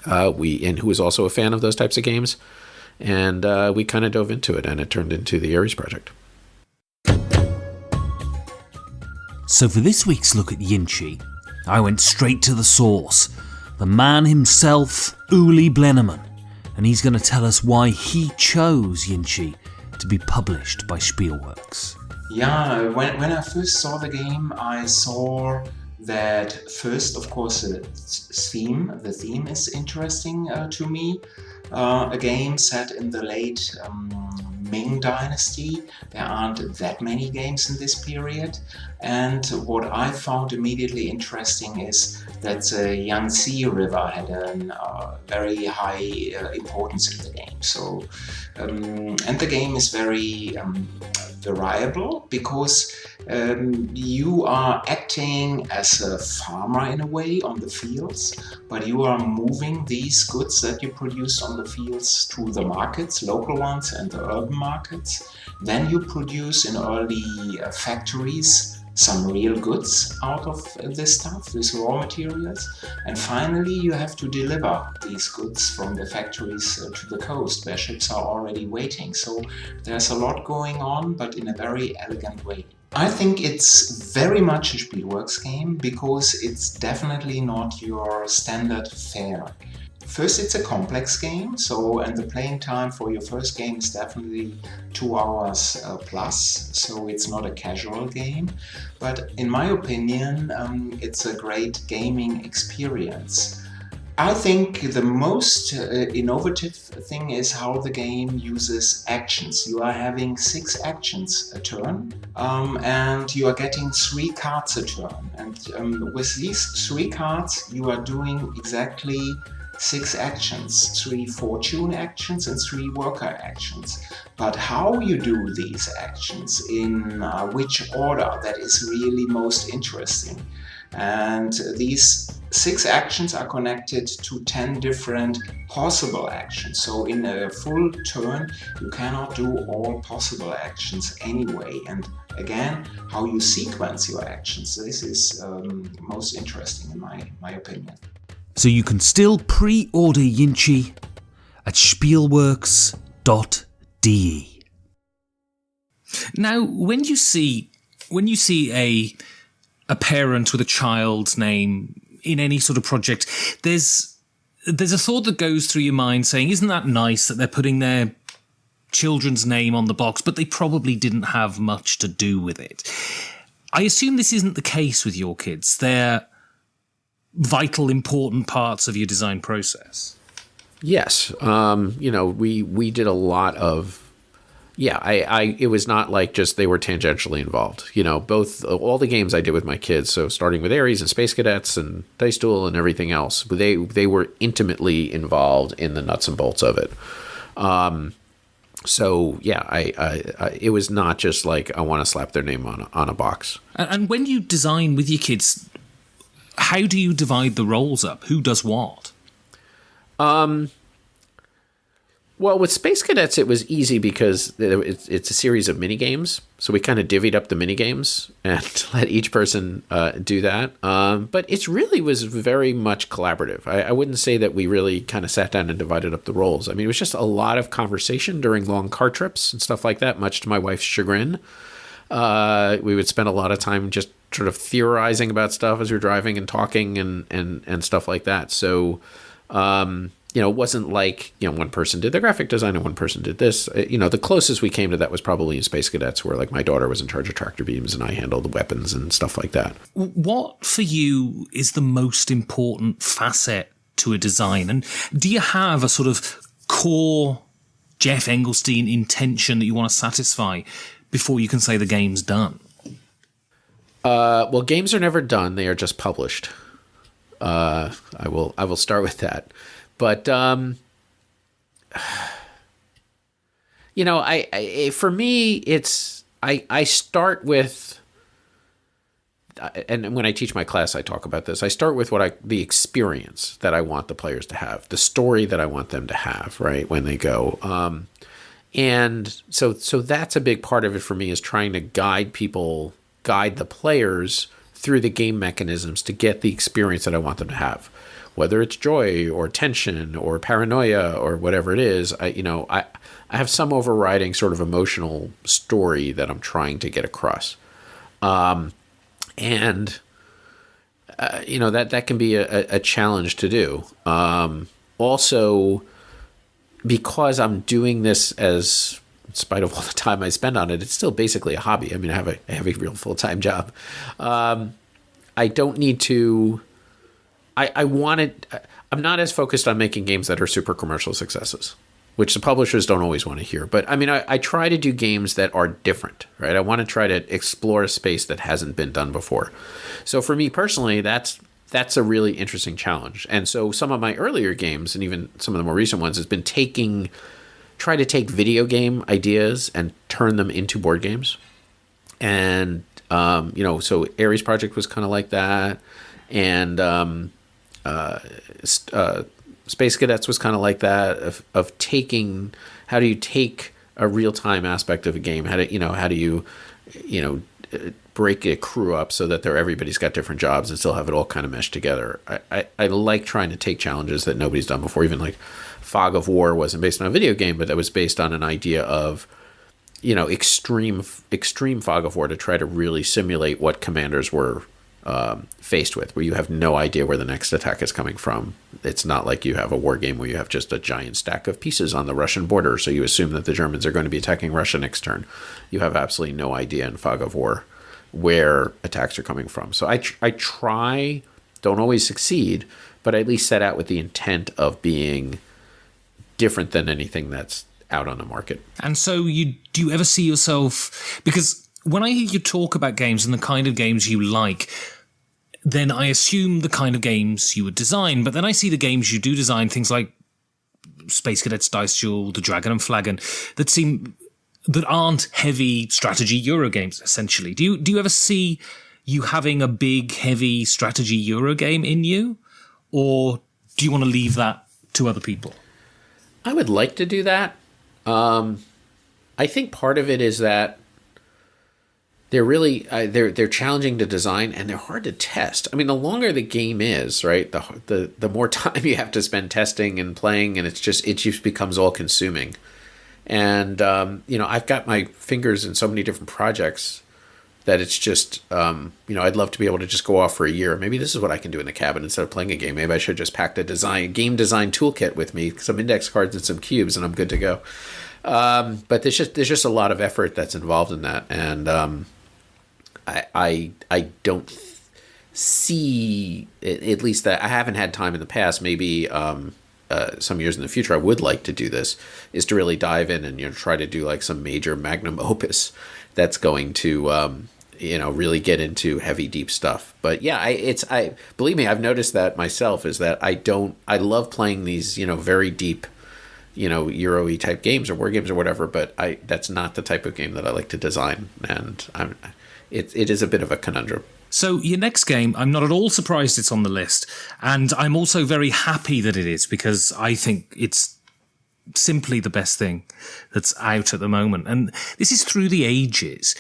who was also a fan of those types of games. And we kind of dove into it, and it turned into the Ares project. So for this week's look at Yinchi, I went straight to the source, the man himself, Uli Blenneman, and he's going to tell us why he chose Yinchi to be published by Spielworks. Yeah, when I first saw the game, I saw that first, of course, the theme is interesting to me. A game set in the late Ming Dynasty. There aren't that many games in this period, and what I found immediately interesting is that the Yangtze River had a very high importance in the game. So, and the game is very variable, because you are acting as a farmer in a way on the fields, but you are moving these goods that you produce on the fields to the markets, local ones and the urban markets. Then you produce in early factories some real goods out of this stuff, these raw materials, and finally you have to deliver these goods from the factories to the coast where ships are already waiting. So there's a lot going on, but in a very elegant way. I think it's very much a Spielworks game, because it's definitely not your standard fare. first, it's a complex game, and the playing time for your first game is definitely 2 hours plus, so it's not a casual game. But in my opinion, it's a great gaming experience. I think the most innovative thing is how the game uses actions. You are having 6 actions a turn, and you are getting 3 cards a turn. And with these 3 cards, you are doing exactly 6 actions, 3 fortune actions and 3 worker actions. But how you do these actions, in which order, that is really most interesting. And these 6 actions are connected to 10 different possible actions. So in a full turn, you cannot do all possible actions anyway. And again, how you sequence your actions, this is most interesting in my opinion. So you can still pre-order Yinchi at spielworks.de. Now, when you see a parent with a child's name in any sort of project, there's a thought that goes through your mind saying, isn't that nice that they're putting their children's name on the box, but they probably didn't have much to do with it. I assume this isn't the case with your kids. They're vital, important parts of your design process. Yes. We did a lot of, it was not like just they were tangentially involved. All the games I did with my kids, so starting with Ares and Space Cadets and Dice Duel and everything else, they were intimately involved in the nuts and bolts of it. It was not just like I want to slap their name on a box. And when you design with your kids, how do you divide the roles up? Who does what? Well, with Space Cadets, it was easy because it's a series of mini games. So we kind of divvied up the mini games and let each person do that. But it really was very much collaborative. I wouldn't say that we really kind of sat down and divided up the roles. I mean, it was just a lot of conversation during long car trips and stuff like that, much to my wife's chagrin. We would spend a lot of time just sort of theorizing about stuff as we were driving and talking and stuff like that. So, it wasn't like, one person did the graphic design and one person did this. The closest we came to that was probably in Space Cadets, where like my daughter was in charge of tractor beams and I handled the weapons and stuff like that. What for you is the most important facet to a design? And do you have a sort of core Geoff Englestein intention that you want to satisfy before you can say the game's done? Well, games are never done. They are just published. I will start with that. But, for me, it's, I start with, and when I teach my class, I talk about this. I start with the experience that I want the players to have, the story that I want them to have, right, when they go. And so that's a big part of it for me, is trying to guide the players through the game mechanisms to get the experience that I want them to have. Whether it's joy or tension or paranoia or whatever it is, I have some overriding sort of emotional story that I'm trying to get across. That can be a challenge to do. Also, because I'm doing this in spite of all the time I spend on it, it's still basically a hobby. I mean, I have a real full-time job. I don't need to... I'm not as focused on making games that are super commercial successes, which the publishers don't always want to hear. But I mean, I try to do games that are different, right? I want to try to explore a space that hasn't been done before. So for me personally, that's a really interesting challenge. And so some of my earlier games, and even some of the more recent ones, has been try to take video game ideas and turn them into board games. And, so Ares Project was kind of like that. And, Space Cadets was kind of like that, of taking, how do you take a real-time aspect of a game? How do you break a crew up so that everybody's got different jobs and still have it all kind of meshed together? I like trying to take challenges that nobody's done before. Even like Fog of War wasn't based on a video game, but that was based on an idea of, extreme Fog of War, to try to really simulate what commanders were faced with, where you have no idea where the next attack is coming from. It's not like you have a war game where you have just a giant stack of pieces on the Russian border, so you assume that the Germans are going to be attacking Russia next turn. You have absolutely no idea in fog of war where attacks are coming from. So I try, don't always succeed, but I at least set out with the intent of being different than anything that's out on the market. And so do you ever see yourself, because when I hear you talk about games and the kind of games you like, then I assume the kind of games you would design. But then I see the games you do design, things like Space Cadets Dice Duel, the Dragon and Flagon, that aren't heavy strategy Euro games, essentially. Do you ever see you having a big, heavy strategy Euro game in you? Or do you want to leave that to other people? I would like to do that. I think part of it is that they're really they're challenging to design, and they're hard to test. I mean, the longer the game is, right, the more time you have to spend testing and playing, and it just becomes all consuming. And I've got my fingers in so many different projects that it's just I'd love to be able to just go off for a year. Maybe this is what I can do in the cabin instead of playing a game. Maybe I should just pack game design toolkit with me, some index cards and some cubes, and I'm good to go. But there's just a lot of effort that's involved in that, and I don't see, at least that I haven't had time in the past. Maybe some years in the future I would like to do this, is to really dive in and try to do like some major magnum opus that's going to really get into heavy, deep stuff. But yeah, I believe me, I've noticed that myself, is that I love playing these very deep Euro-y type games or war games or whatever, but that's not the type of game that I like to design, and it is a bit of a conundrum. So your next game, I'm not at all surprised it's on the list, and I'm also very happy that it is, because I think it's simply the best thing that's out at the moment. And this is Through the Ages.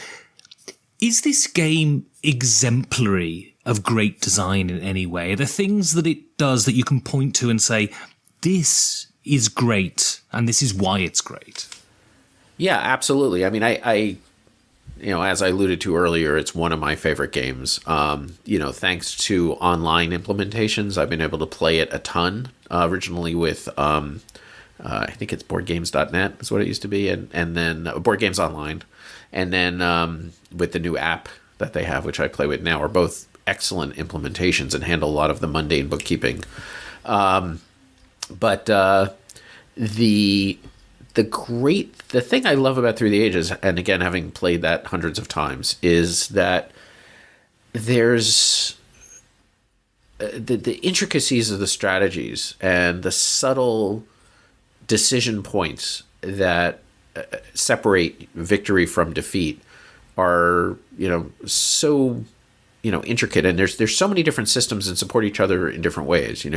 Is this game exemplary of great design in any way? Are there things that it does that you can point to and say, this is great, and this is why it's great? Yeah, absolutely. I mean, I as I alluded to earlier, it's one of my favorite games. Thanks to online implementations, I've been able to play it a ton. Originally with, I think it's boardgames.net is what it used to be, and then Board Games Online. And then with the new app that they have, which I play with now, are both excellent implementations and handle a lot of the mundane bookkeeping. But the thing I love about Through the Ages, and again, having played that hundreds of times, is that there's the intricacies of the strategies and the subtle decision points that separate victory from defeat are, so, intricate. And there's so many different systems that support each other in different ways. You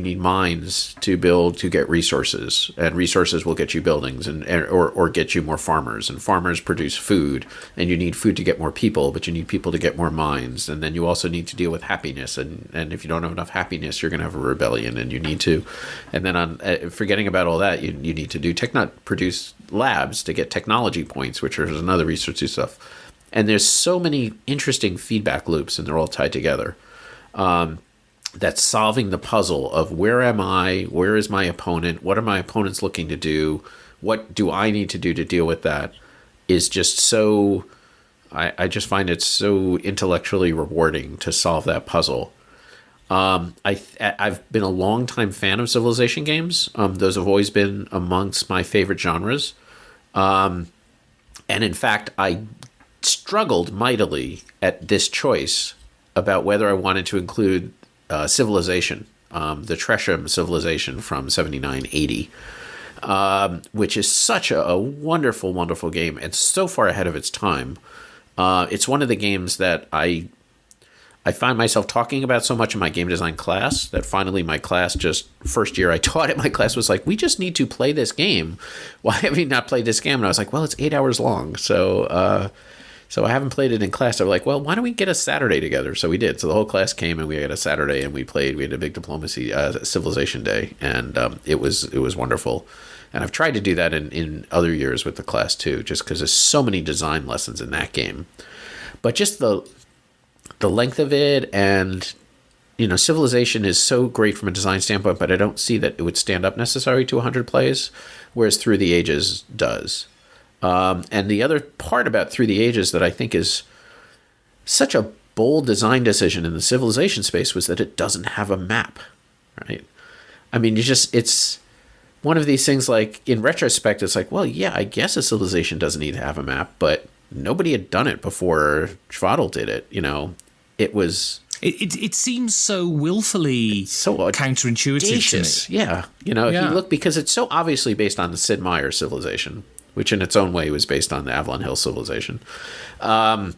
need mines to get resources, and resources will get you buildings or get you more farmers, and farmers produce food, and you need food to get more people, but you need people to get more mines. And then you also need to deal with happiness, and if you don't have enough happiness, you're going to have a rebellion, and you need to, and then forgetting about all that, you need to produce labs to get technology points, which is another research stuff. And there's so many interesting feedback loops, and they're all tied together. That's solving the puzzle of where am I, where is my opponent, what are my opponents looking to do, what do I need to do to deal with that, is just so, I just find it so intellectually rewarding to solve that puzzle. I've been a long-time fan of Civilization games. Those have always been amongst my favorite genres. And in fact, I struggled mightily at this choice about whether I wanted to include Civilization, the Tresham Civilization from 79-80, which is such a wonderful, wonderful game and so far ahead of its time. It's one of the games that I find myself talking about so much in my game design class that finally my class, just first year I taught it, my class was like, we just need to play this game. Why have you not played this game? And I was like, well, it's 8 hours long. So I haven't played it in class. They were like, well, why don't we get a Saturday together? So we did. So the whole class came and we had a Saturday and we played. We had a big diplomacy Civilization day, and it was wonderful. And I've tried to do that in other years with the class too, just because there's so many design lessons in that game. But just the the length of it, and Civilization is so great from a design standpoint, but I don't see that it would stand up necessarily to 100 plays, whereas Through the Ages does. And the other part about Through the Ages that I think is such a bold design decision in the Civilization space was that it doesn't have a map, right? I mean, it's one of these things, like, in retrospect, it's like, well, yeah, I guess a Civilization doesn't need to have a map, but nobody had done it before Schwadl did it. It was... It seems so willfully counterintuitive to me. Yeah. If you look, because it's so obviously based on the Sid Meier Civilization, which in its own way was based on the Avalon Hill Civilization. That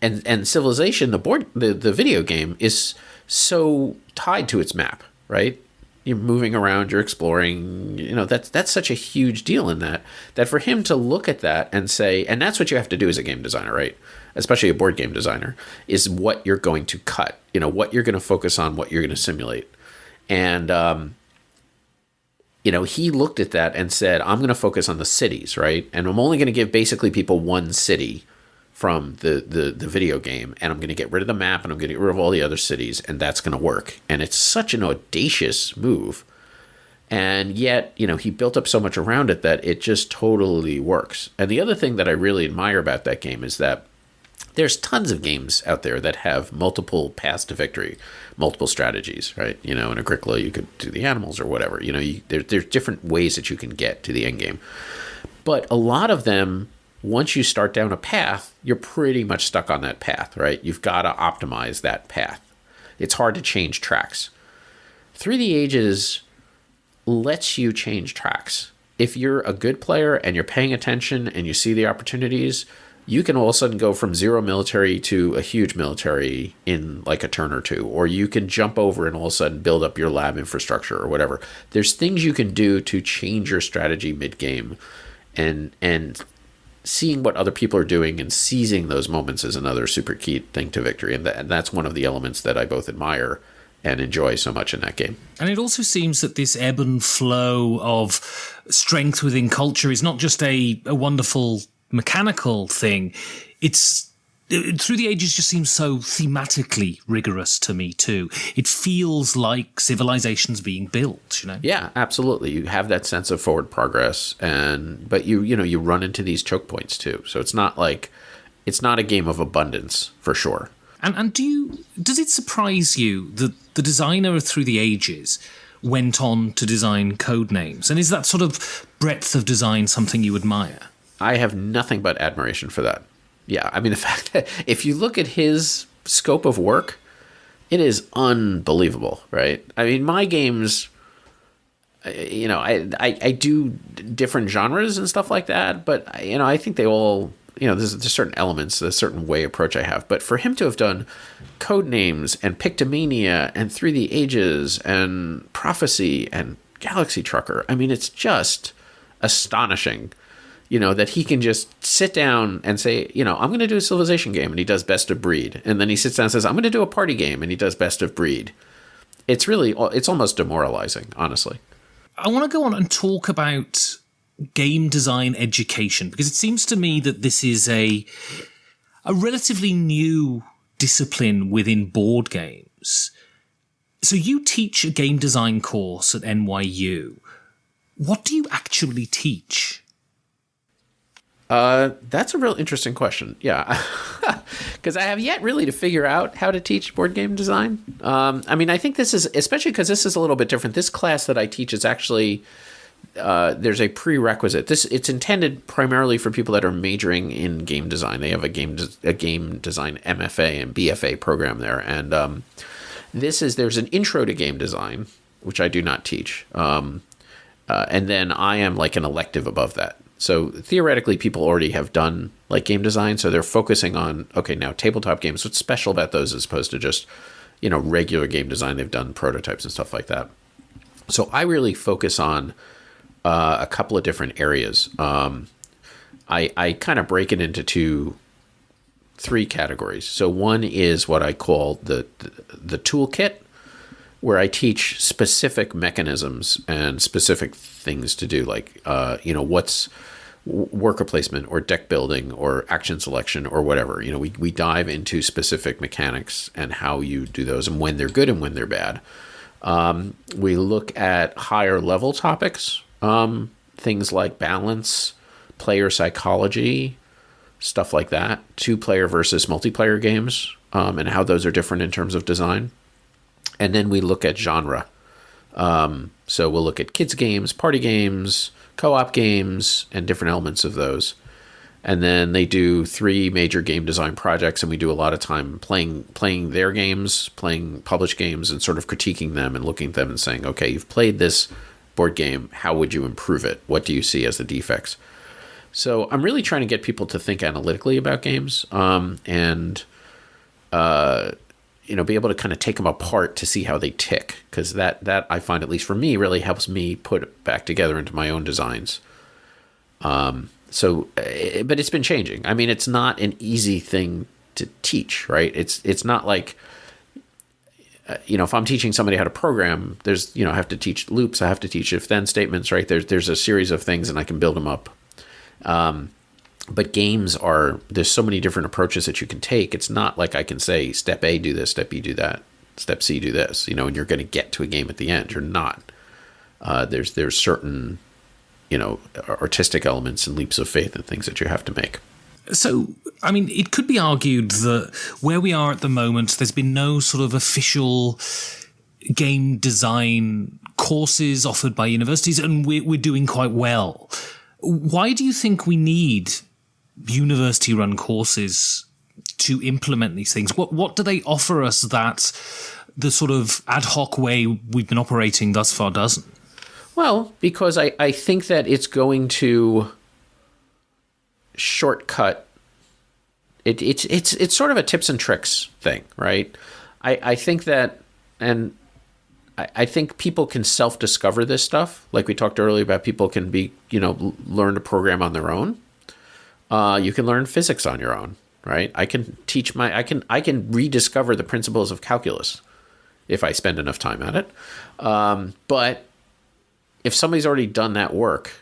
and Civilization, the video game, is so tied to its map, right? You're moving around, you're exploring, that's such a huge deal in that for him to look at that and say, and that's what you have to do as a game designer, right? Especially a board game designer, is what you're going to cut, what you're going to focus on, what you're going to simulate. And, he looked at that and said, I'm going to focus on the cities, right? And I'm only going to give basically people one city from the video game, and I'm going to get rid of the map, and I'm going to get rid of all the other cities, and that's going to work. And it's such an audacious move. And yet, he built up so much around it that it just totally works. And the other thing that I really admire about that game is that there's tons of games out there that have multiple paths to victory, multiple strategies, right? In Agricola, you could do the animals or whatever. There's different ways that you can get to the end game. But a lot of them, once you start down a path, you're pretty much stuck on that path, right? You've got to optimize that path. It's hard to change tracks. Through the Ages lets you change tracks. If you're a good player and you're paying attention and you see the opportunities, you can all of a sudden go from zero military to a huge military in like a turn or two, or you can jump over and all of a sudden build up your lab infrastructure or whatever. There's things you can do to change your strategy mid-game, and seeing what other people are doing and seizing those moments is another super key thing to victory. And that's one of the elements that I both admire and enjoy so much in that game. And it also seems that this ebb and flow of strength within culture is not just a wonderful mechanical thing. It's Through the Ages just seems so thematically rigorous to me too. It feels like civilization's being built, Yeah, absolutely. You have that sense of forward progress, but you run into these choke points too. So it's not a game of abundance for sure. And does it surprise you that the designer of Through the Ages went on to design Codenames? And is that sort of breadth of design something you admire? I have nothing but admiration for that. Yeah, I mean, the fact that if you look at his scope of work, it is unbelievable, right? I mean, my games, I do different genres and stuff like that, but, I think they all, there's certain elements, a certain way approach I have. But for him to have done Codenames and Pictomania and Through the Ages and Prophecy and Galaxy Trucker, I mean, it's just astonishing. That he can just sit down and say, I'm going to do a Civilization game, and he does Best of Breed. And then he sits down and says, I'm going to do a party game, and he does Best of Breed. It's almost demoralizing, honestly. I want to go on and talk about game design education, because it seems to me that this is a relatively new discipline within board games. So you teach a game design course at NYU. What do you actually teach? That's a real interesting question. Yeah. Because I have yet really to figure out how to teach board game design. I mean, I think this is, especially because this is a little bit different. This class that I teach is actually, there's a prerequisite. It's intended primarily for people that are majoring in game design. They have a game design MFA and BFA program there. And there's an intro to game design, which I do not teach. And then I am like an elective above that. So theoretically, people already have done like game design, so they're focusing on, okay, now tabletop games. What's special about those as opposed to just, regular game design? They've done prototypes and stuff like that. So I really focus on a couple of different areas. I kind of break it into three categories. So one is what I call the toolkit, where I teach specific mechanisms and specific things to do, like worker placement or deck building or action selection or whatever. We dive into specific mechanics and how you do those and when they're good and when they're bad. We look at higher level topics, things like balance, player psychology, stuff like that, 2-player versus multiplayer games, and how those are different in terms of design. And then we look at genre. So we'll look at kids games, party games, co-op games, and different elements of those. And then they do 3 major game design projects, and we do a lot of time playing their games, playing published games, and sort of critiquing them and looking at them and saying, okay, you've played this board game. How would you improve it? What do you see as the defects? So I'm really trying to get people to think analytically about games, and be able to kind of take them apart to see how they tick, because that I find, at least for me, really helps me put it back together into my own designs. But it's been changing. I mean, it's not an easy thing to teach, right? It's not like, if I'm teaching somebody how to program, I have to teach loops, I have to teach if-then statements, right? There's a series of things, and I can build them up. But games there's so many different approaches that you can take. It's not like I can say, step A, do this, step B, do that, step C, do this, and you're going to get to a game at the end. You're not. There's certain, artistic elements and leaps of faith and things that you have to make. So, I mean, it could be argued that where we are at the moment, there's been no sort of official game design courses offered by universities, and we're doing quite well. Why do you think we need university-run courses to implement these things? What do they offer us that the sort of ad hoc way we've been operating thus far doesn't? Well, because I think that it's going to shortcut. It's sort of a tips and tricks thing, right? I think that, and I think people can self-discover this stuff. Like we talked earlier about, people can learn to program on their own. You can learn physics on your own, right? I can rediscover the principles of calculus if I spend enough time at it. But if somebody's already done that work,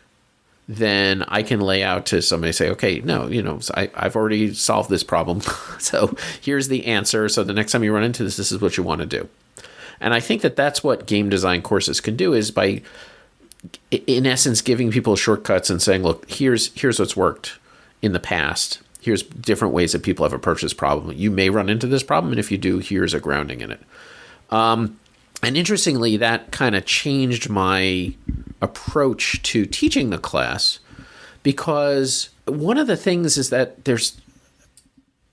then I can lay out to somebody, say, okay, no, I've already solved this problem. So here's the answer. So the next time you run into this is what you want to do. And I think that that's what game design courses can do, is by, in essence, giving people shortcuts and saying, look, here's what's worked in the past. Here's different ways that people have approached this problem. You may run into this problem, and if you do, here's a grounding in it. And interestingly, that kind of changed my approach to teaching the class, because one of the things is that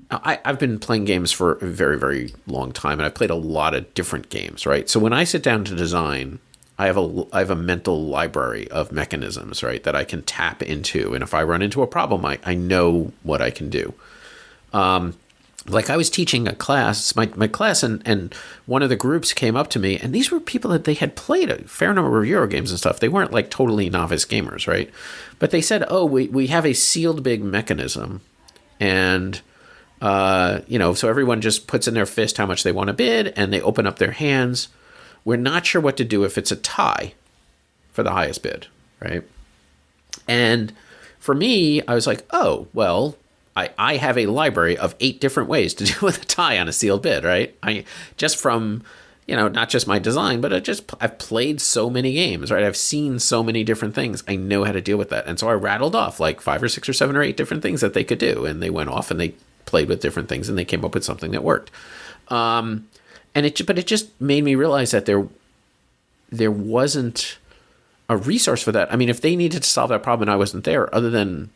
I've been playing games for a very, very long time, and I've played a lot of different games, right? So when I sit down to design, I have a mental library of mechanisms, right, that I can tap into. And if I run into a problem, I know what I can do. Like I was teaching a class, my class, and one of the groups came up to me, and these were people that they had played a fair number of Euro games and stuff. They weren't like totally novice gamers, right? But they said, oh, we have a sealed big mechanism, and so everyone just puts in their fist how much they want to bid, and they open up their hands. We're not sure what to do if it's a tie for the highest bid, right? And for me, I was like, oh, well, I have a library of 8 different ways to deal with a tie on a sealed bid, right? Just from, not just my design, but I've played so many games, right? I've seen so many different things. I know how to deal with that. And so I rattled off like 5 or 6 or 7 or 8 different things that they could do. And they went off and they played with different things, and they came up with something that worked. But it just made me realize that there wasn't a resource for that. I mean, if they needed to solve that problem and I wasn't there, other than,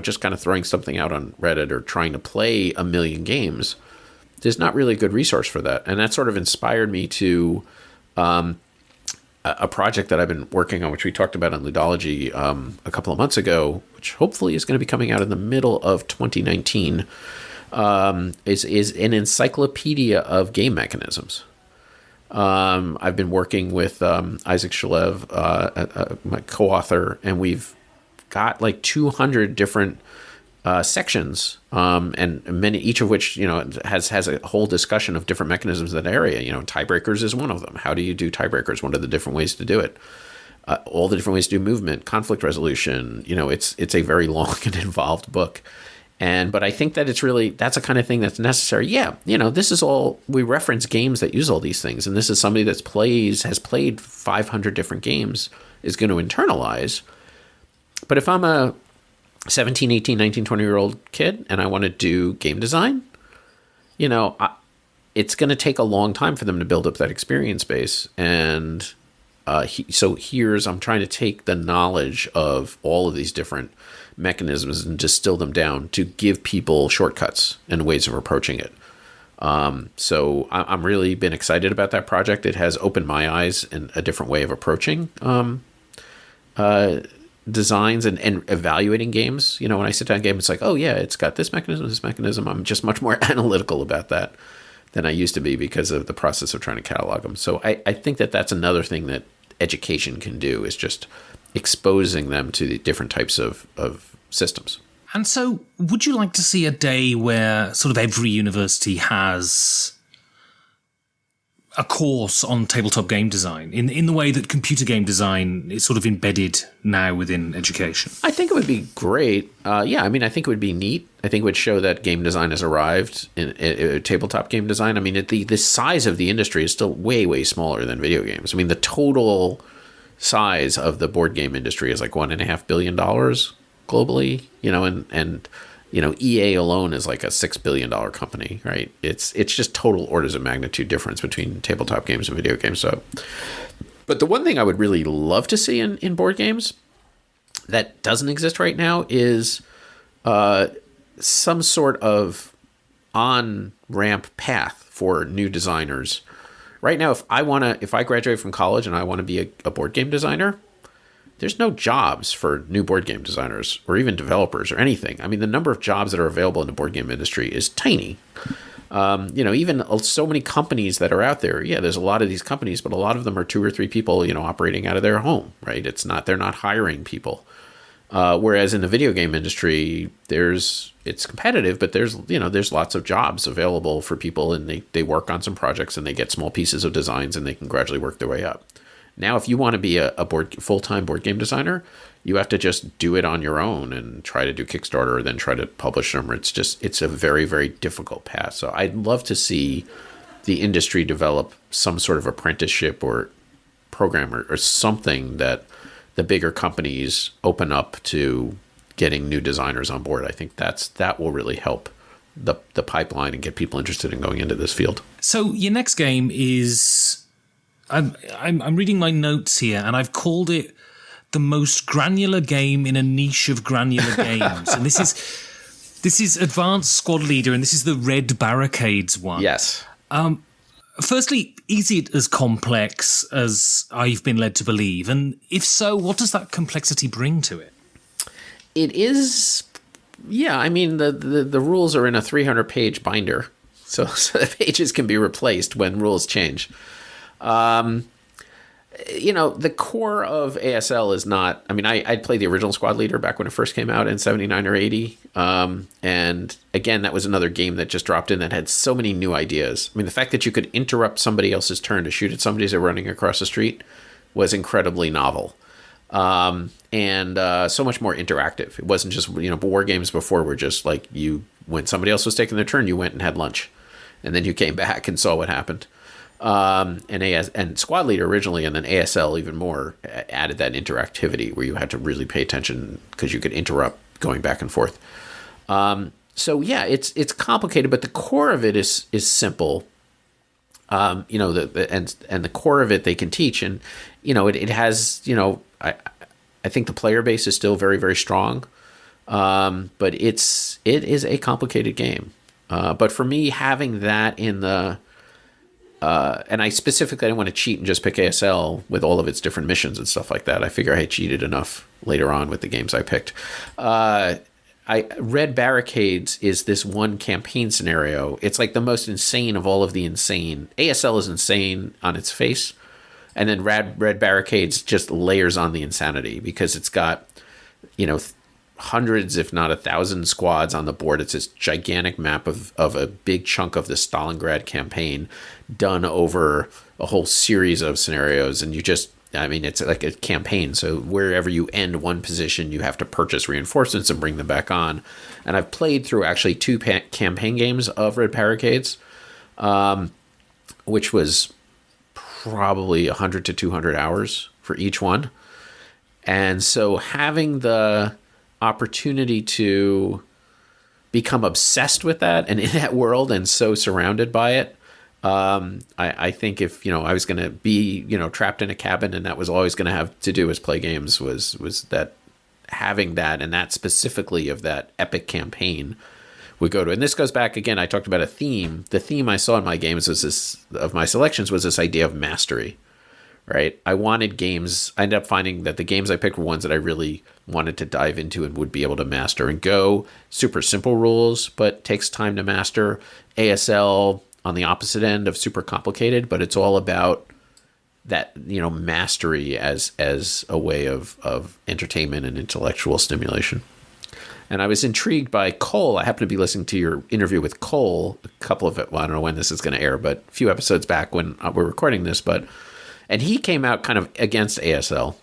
just kind of throwing something out on Reddit or trying to play a million games, there's not really a good resource for that. And that sort of inspired me to a project that I've been working on, which we talked about on Ludology a couple of months ago, which hopefully is going to be coming out in the middle of 2019, is an encyclopedia of game mechanisms. I've been working with Isaac Shalev, my co-author, and we've got like 200 different sections, and many, each of which has a whole discussion of different mechanisms in that area. Tiebreakers is one of them. How do you do tiebreakers? What are the different ways to do it? all the different ways to do movement, conflict resolution. It's a very long and involved book. But I think that that's a kind of thing that's necessary. Yeah, this is all, we reference games that use all these things. And this is somebody has played 500 different games, is going to internalize. But if I'm a 17, 18, 19, 20-year-old kid and I want to do game design, it's going to take a long time for them to build up that experience base. And so I'm trying to take the knowledge of all of these different mechanisms and distill them down to give people shortcuts and ways of approaching it. So I'm really been excited about that project. It has opened my eyes in a different way of approaching designs and evaluating games. When I sit down a game, it's like, oh yeah, it's got this mechanism. I'm just much more analytical about that than I used to be because of the process of trying to catalog them. So I think that that's another thing that education can do, is just exposing them to the different types of systems. And so would you like to see a day where sort of every university has a course on tabletop game design in the way that computer game design is sort of embedded now within education? I think it would be great. I think it would be neat. I think it would show that game design has arrived in tabletop game design. I mean, the size of the industry is still way, way smaller than video games. I mean, the total size of the board game industry is like $1.5 billion globally, and EA alone is like a $6 billion company, right? It's just total orders of magnitude difference between tabletop games and video games. So, but the one thing I would really love to see in board games that doesn't exist right now is some sort of on-ramp path for new designers. Right now, if I graduate from college and I want to be a board game designer, there's no jobs for new board game designers or even developers or anything. I mean, the number of jobs that are available in the board game industry is tiny. Even so many companies that are out there. Yeah, there's a lot of these companies, but a lot of them are 2 or 3 people, operating out of their home, right? They're not hiring people. Whereas in the video game industry, it's competitive, but there's lots of jobs available for people, and they work on some projects and they get small pieces of designs and they can gradually work their way up. Now, if you want to be a full-time board game designer, you have to just do it on your own and try to do Kickstarter or then try to publish them. It's a very, very difficult path. So I'd love to see the industry develop some sort of apprenticeship or program or something that the bigger companies open up to getting new designers on board. I think that will really help the pipeline and get people interested in going into this field. So your next game is... I'm reading my notes here, and I've called it the most granular game in a niche of granular games. And this is Advanced Squad Leader, and this is the Red Barricades one. Yes. Firstly, is it as complex as I've been led to believe? And if so, what does that complexity bring to it? It is, yeah. I mean, the rules are in a 300-page binder, so the pages can be replaced when rules change. The core of ASL is not, I mean, I'd played the original Squad Leader back when it first came out in 79 or 80. And again, that was another game that just dropped in that had so many new ideas. I mean, the fact that you could interrupt somebody else's turn to shoot at somebody as they're running across the street was incredibly novel. And so much more interactive. It wasn't just, war games before were just like when somebody else was taking their turn, you went and had lunch and then you came back and saw what happened. And Squad Leader originally, and then ASL even more, added that interactivity where you had to really pay attention because you could interrupt going back and forth. So yeah, it's complicated, but the core of it is simple. And the core of it they can teach, and it has I think the player base is still very, very strong, but it is a complicated game. But for me, having that in the and I specifically didn't want to cheat and just pick ASL with all of its different missions and stuff like that. I figure I had cheated enough later on with the games I picked. Red Barricades is this one campaign scenario. It's like the most insane of all of the insane. ASL is insane on its face, and then Red Barricades just layers on the insanity because it's got, hundreds, if not 1,000 squads on the board. It's this gigantic map of a big chunk of the Stalingrad campaign done over a whole series of scenarios. And I mean, it's like a campaign. So wherever you end one position, you have to purchase reinforcements and bring them back on. And I've played through actually 2 campaign games of Red Barricades, which was probably 100 to 200 hours for each one. And so having the opportunity to become obsessed with that and in that world and so surrounded by it, I think if, I was going to be, trapped in a cabin and that was always going to have to do is play games, was that having that, and that specifically of that epic campaign would go to. And this goes back again, I talked about a theme. The theme I saw in my games of my selections was this idea of mastery, right? I wanted games. I ended up finding that the games I picked were ones that I really wanted to dive into and would be able to master. And Go, super simple rules, but takes time to master. ASL, on the opposite end of super complicated, but it's all about that, mastery as a way of entertainment and intellectual stimulation. And I was intrigued by Cole. I happened to be listening to your interview with Cole, a couple of it. Well, I don't know when this is going to air, but a few episodes back when we're recording this. And he came out kind of against ASL.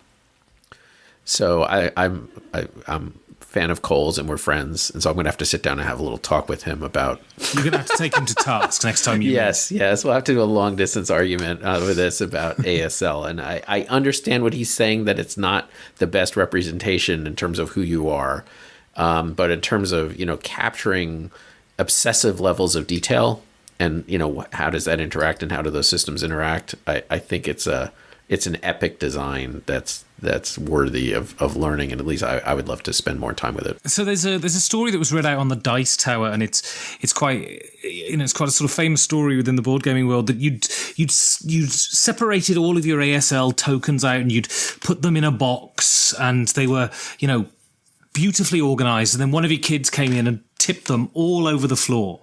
So I'm a fan of Cole's, and we're friends, and so I'm going to have to sit down and have a little talk with him about. You're going to have to take him to task next time you. Yes. We'll have to do a long distance argument with this about ASL, and I understand what he's saying, that it's not the best representation in terms of who you are. But in terms of, capturing obsessive levels of detail and, how does that interact and how do those systems interact? I think it's an epic design that's worthy of learning. And at least I would love to spend more time with it. So there's a story that was read out on the Dice Tower, and it's quite, it's quite a sort of famous story within the board gaming world, that you'd separated all of your ASL tokens out and you'd put them in a box, and they were, beautifully organized, and then one of your kids came in and tipped them all over the floor,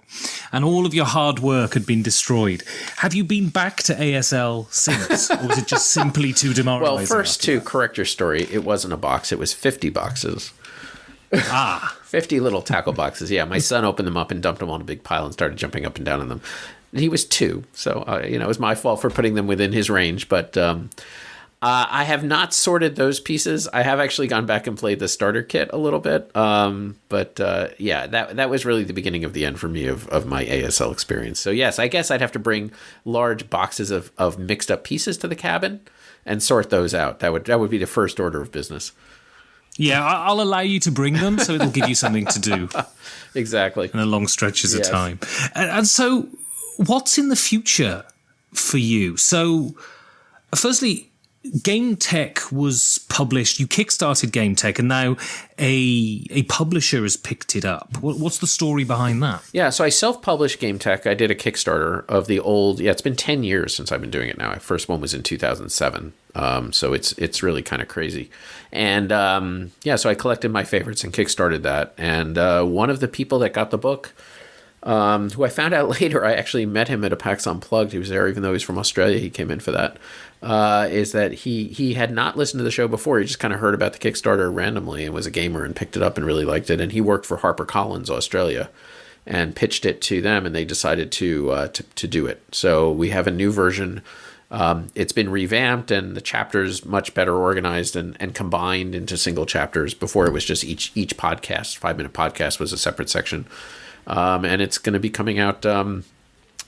and all of your hard work had been destroyed. Have you been back to ASL since, or was it just simply too demoralizing? Well, first, to correct your story, it wasn't a box, it was 50 boxes. 50 little tackle boxes. Yeah, my son opened them up and dumped them on a big pile and started jumping up and down on them. And he was 2, so it was my fault for putting them within his range, but I have not sorted those pieces. I have actually gone back and played the starter kit a little bit. But that was really the beginning of the end for me of my ASL experience. So yes, I guess I'd have to bring large boxes of mixed up pieces to the cabin and sort those out. That would be the first order of business. Yeah, I'll allow you to bring them, so it'll give you something to do. Exactly. In a long stretches of time. And so what's in the future for you? So firstly, Game Tech was published. You kickstarted Game Tech, and now a publisher has picked it up. What's the story behind that? Yeah, so I self-published Game Tech. I did a Kickstarter of the old. Yeah, it's been 10 years since I've been doing it now. My first one was in 2007. So it's really kind of crazy. And so I collected my favorites and kickstarted that. And one of the people that got the book, who I found out later, I actually met him at a PAX Unplugged. He was there, even though he's from Australia. He came in for that. Is that he had not listened to the show before. He just kind of heard about the Kickstarter randomly and was a gamer and picked it up and really liked it. And he worked for HarperCollins Australia and pitched it to them, and they decided to do it. So we have a new version. It's been revamped, and the chapters much better organized and combined into single chapters. Before it was just each podcast, 5-minute podcast, was a separate section. And it's going to be coming out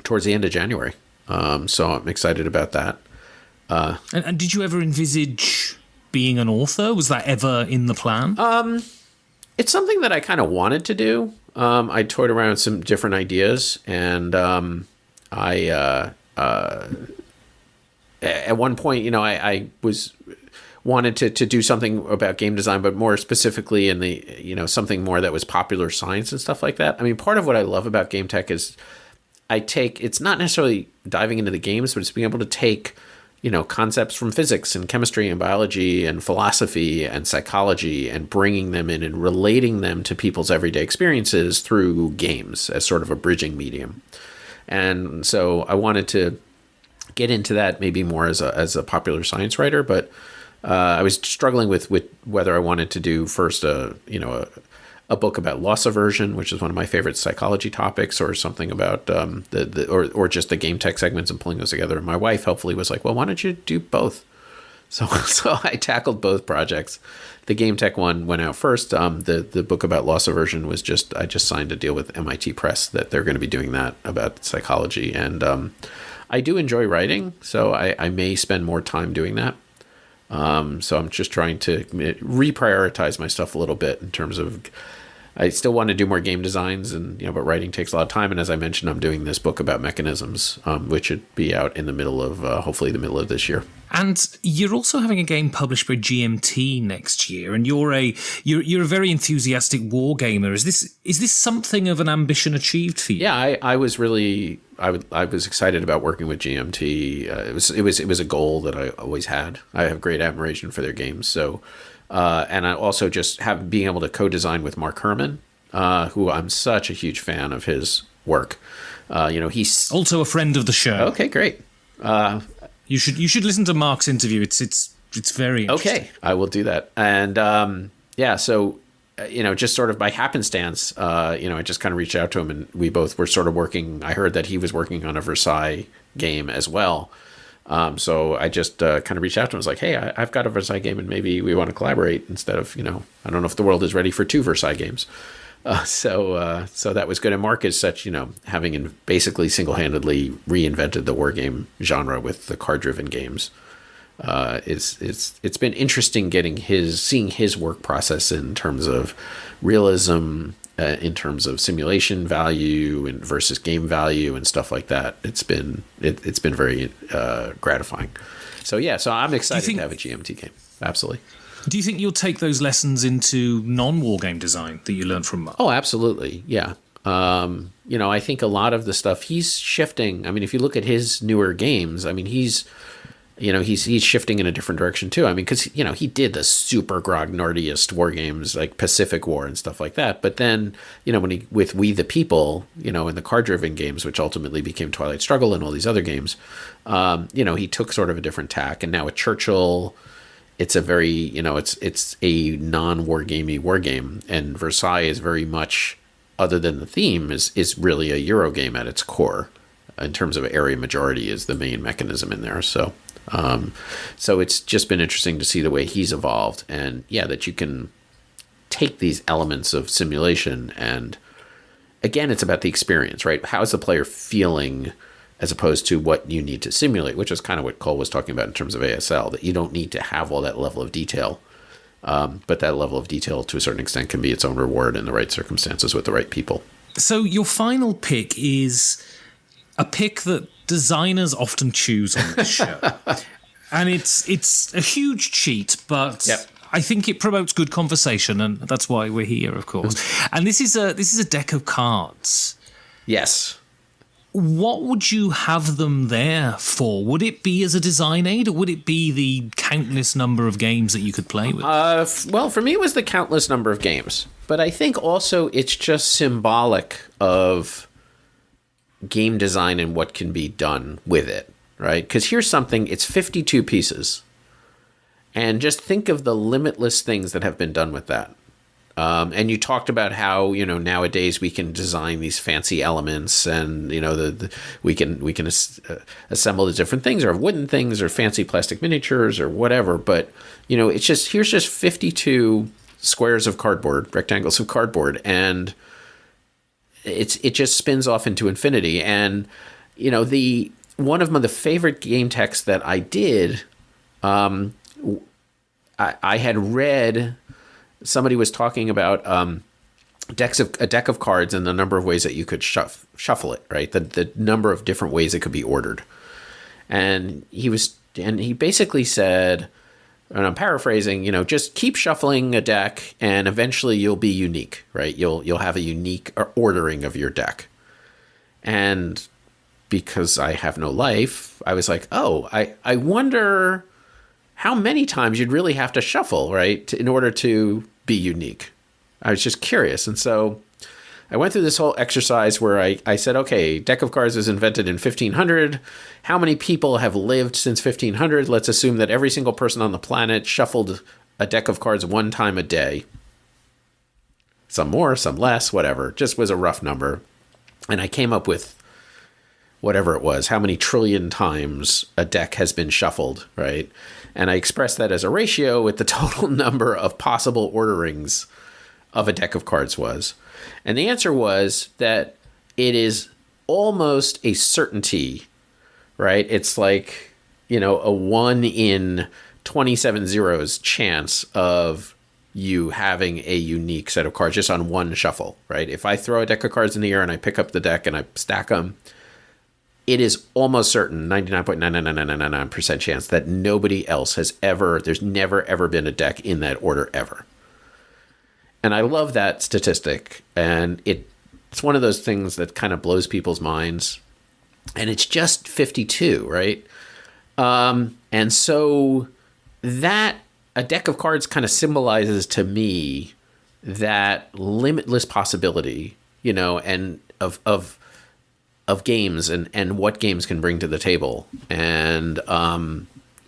towards the end of January. So I'm excited about that. And did you ever envisage being an author? Was that ever in the plan? It's something that I kind of wanted to do. I toyed around with some different ideas, and I at one point, I was wanted to do something about game design, but more specifically in the, something more that was popular science and stuff like that. I mean, part of what I love about Game Tech is it's not necessarily diving into the games, but it's being able to take, concepts from physics and chemistry and biology and philosophy and psychology and bringing them in and relating them to people's everyday experiences through games as sort of a bridging medium. And so I wanted to get into that maybe more as a popular science writer, but I was struggling with whether I wanted to do first a book about loss aversion, which is one of my favorite psychology topics, or something about or just the Game Tech segments and pulling those together. And my wife helpfully was like, well, why don't you do both? So I tackled both projects. The Game Tech one went out first. The book about loss aversion was I just signed a deal with MIT Press that they're going to be doing that about psychology. And I do enjoy writing, so I may spend more time doing that. So I'm just trying to reprioritize my stuff a little bit in terms of, I still want to do more game designs, and but writing takes a lot of time. And as I mentioned, I'm doing this book about mechanisms, which should be out in the middle of hopefully the middle of this year. And you're also having a game published by GMT next year, and you're a very enthusiastic war gamer. Is this something of an ambition achieved for you? Yeah, I was excited about working with GMT. It was a goal that I always had. I have great admiration for their games. So. And I also just being able to co-design with Mark Herman, who I'm such a huge fan of his work. He's also a friend of the show. Okay, great. You should listen to Mark's interview. It's very interesting. Okay, I will do that. And so just sort of by happenstance, I just kind of reached out to him, and we both were sort of working. I heard that he was working on a Versailles game as well. So I just kind of reached out to him. I was like, hey, I've got a Versailles game, and maybe we want to collaborate instead of, I don't know if the world is ready for 2 Versailles games. So that was good. And Mark is such, having basically single-handedly reinvented the war game genre with the card-driven games. It's been interesting seeing his work process in terms of realism, in terms of simulation value and versus game value and stuff like that. It's been very gratifying. So I'm excited to have a GMT game. Absolutely. Do you think you'll take those lessons into non-war game design that you learned from Mark? Oh, absolutely. Yeah. I think a lot of the stuff he's shifting. I mean, if you look at his newer games, I mean, he's shifting in a different direction too. I mean, because he did the super grognardiest war games like Pacific War and stuff like that. But then when with We the People, in the card-driven games, which ultimately became Twilight Struggle and all these other games, he took sort of a different tack. And now at Churchill, it's a very it's a non-war gamey war game, and Versailles is very much, other than the theme, is really a Euro game at its core. In terms of area majority is the main mechanism in there. So it's just been interesting to see the way he's evolved, and that you can take these elements of simulation, and again, it's about the experience, right? How's the player feeling as opposed to what you need to simulate, which is kind of what Cole was talking about in terms of ASL, that you don't need to have all that level of detail. But that level of detail to a certain extent can be its own reward in the right circumstances with the right people. So your final pick is a pick that designers often choose on this show. And it's a huge cheat, but yep. I think it promotes good conversation, and that's why we're here, of course. And this is a deck of cards. Yes. What would you have them there for? Would it be as a design aid, or would it be the countless number of games that you could play with? Well, for me, it was the countless number of games. But I think also it's just symbolic of game design and what can be done with it, right? Because here's something, it's 52 pieces. And just think of the limitless things that have been done with that. And you talked about how, nowadays we can design these fancy elements, and, we can assemble the different things, or wooden things, or fancy plastic miniatures, or whatever. But, here's just 52 squares of cardboard, rectangles of cardboard, and it just spins off into infinity. And, one of the favorite game texts that I did, I had read. Somebody was talking about a deck of cards and the number of ways that you could shuffle it, right? The number of different ways it could be ordered. And he basically said, and I'm paraphrasing, just keep shuffling a deck, and eventually you'll be unique, right? You'll have a unique ordering of your deck. And because I have no life, I was like, I wonder how many times you'd really have to shuffle, right, in order to be unique. I was just curious. And so I went through this whole exercise where I said, okay, deck of cards was invented in 1500. How many people have lived since 1500? Let's assume that every single person on the planet shuffled a deck of cards one time a day. Some more, some less, whatever. Just was a rough number. And I came up with whatever it was, how many trillion times a deck has been shuffled, right? And I expressed that as a ratio with the total number of possible orderings of a deck of cards was. And the answer was that it is almost a certainty, right? It's like, a 1 in 27 zeros chance of you having a unique set of cards just on one shuffle, right? If I throw a deck of cards in the air and I pick up the deck and I stack them, it is almost certain, 99.99999% chance that nobody else has there's never ever been a deck in that order ever. And I love that statistic. And it's one of those things that kind of blows people's minds. And it's just 52, right? And so that a deck of cards kind of symbolizes to me that limitless possibility, and of games and what games can bring to the table. And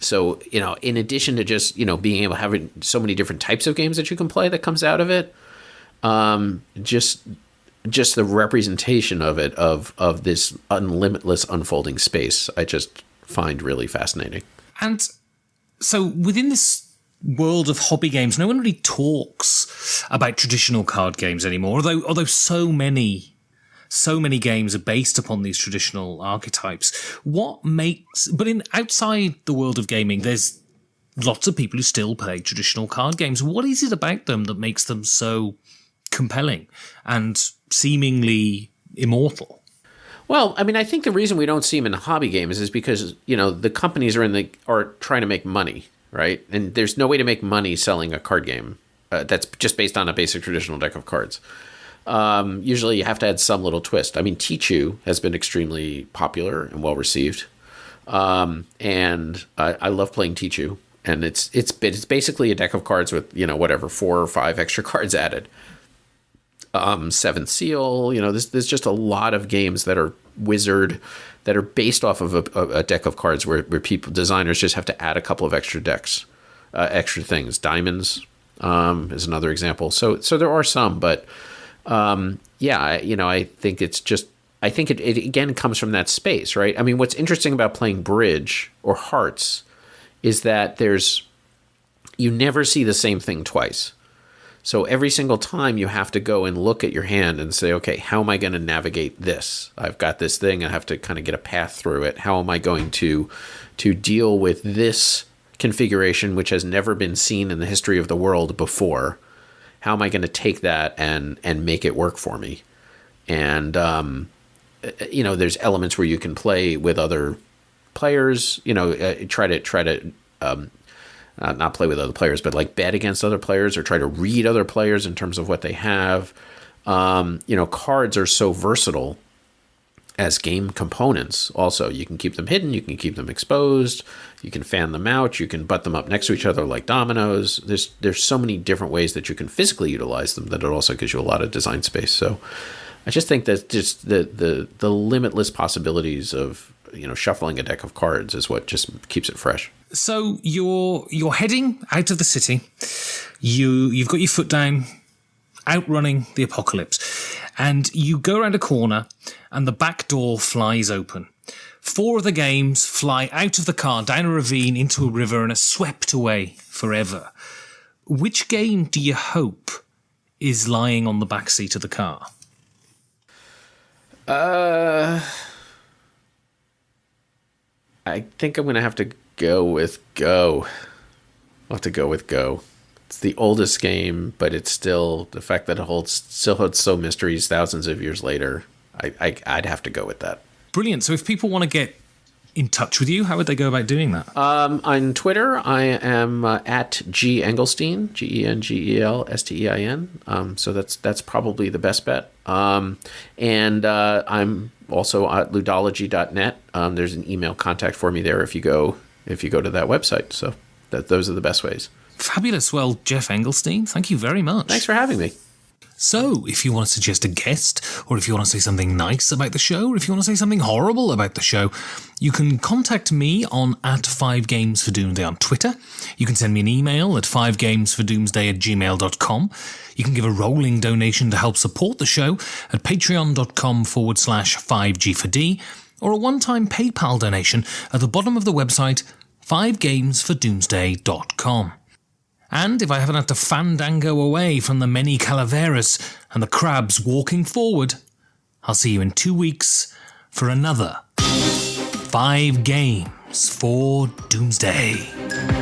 so, in addition to just, being able to have so many different types of games that you can play that comes out of it, just the representation of it, of this unlimitless unfolding space, I just find really fascinating. And so within this world of hobby games, no one really talks about traditional card games anymore, although so many games are based upon these traditional archetypes. Outside the world of gaming, there's lots of people who still play traditional card games. What is it about them that makes them so compelling and seemingly immortal? Well, I mean, I think the reason we don't see them in hobby games is because, the companies are trying to make money, right? And there's no way to make money selling a card game that's just based on a basic traditional deck of cards. Usually you have to add some little twist. I mean, Tichu has been extremely popular and well received. And I love playing Tichu. And it's basically a deck of cards with, 4 or 5 extra cards added. Seventh Seal, there's just a lot of games that are Wizard that are based off of a deck of cards where designers just have to add a couple of extra decks, extra things. Diamonds is another example. So there are some, but I think it again comes from that space, right? I mean, what's interesting about playing bridge or hearts is that you never see the same thing twice. So every single time you have to go and look at your hand and say, okay, how am I going to navigate this? I've got this thing. I have to kind of get a path through it. How am I going to deal with this configuration, which has never been seen in the history of the world before? How am I going to take that and make it work for me? And, there's elements where you can play with other players, try to not play with other players, but like bet against other players or try to read other players in terms of what they have. Cards are so versatile as game components. Also, you can keep them hidden, you can keep them exposed, you can fan them out, you can butt them up next to each other like dominoes. There's so many different ways that you can physically utilize them that it also gives you a lot of design space. So I just think that just the limitless possibilities of shuffling a deck of cards is what just keeps it fresh. So you're heading out of the city. You've got your foot down, outrunning the apocalypse, and you go around a corner, and the back door flies open. 4 of the games fly out of the car, down a ravine, into a river, and are swept away forever. Which game do you hope is lying on the back seat of the car? I think I'm going to have to go with Go. I'll have to go with Go. It's the oldest game, but it's still the fact that it still holds so mysteries thousands of years later. I'd have to go with that. Brilliant. So if people want to get in touch with you, how would they go about doing that? On Twitter, I am at G Englestein, Gengelstein. So that's probably the best bet. And I'm also at ludology.net. There's an email contact for me there if you go to that website. So those are the best ways. Fabulous. Well, Geoff Englestein, thank you very much. Thanks for having me. So, if you want to suggest a guest, or if you want to say something nice about the show, or if you want to say something horrible about the show, you can contact me on @5gamesfordoomsday on Twitter. You can send me an email at 5gamesfordoomsday@gmail.com. You can give a rolling donation to help support the show at patreon.com/5G4D, or a one-time PayPal donation at the bottom of the website 5gamesfordoomsday.com. And if I haven't had to fandango away from the many calaveras and the crabs walking forward, I'll see you in 2 weeks for another 5 Games for Doomsday.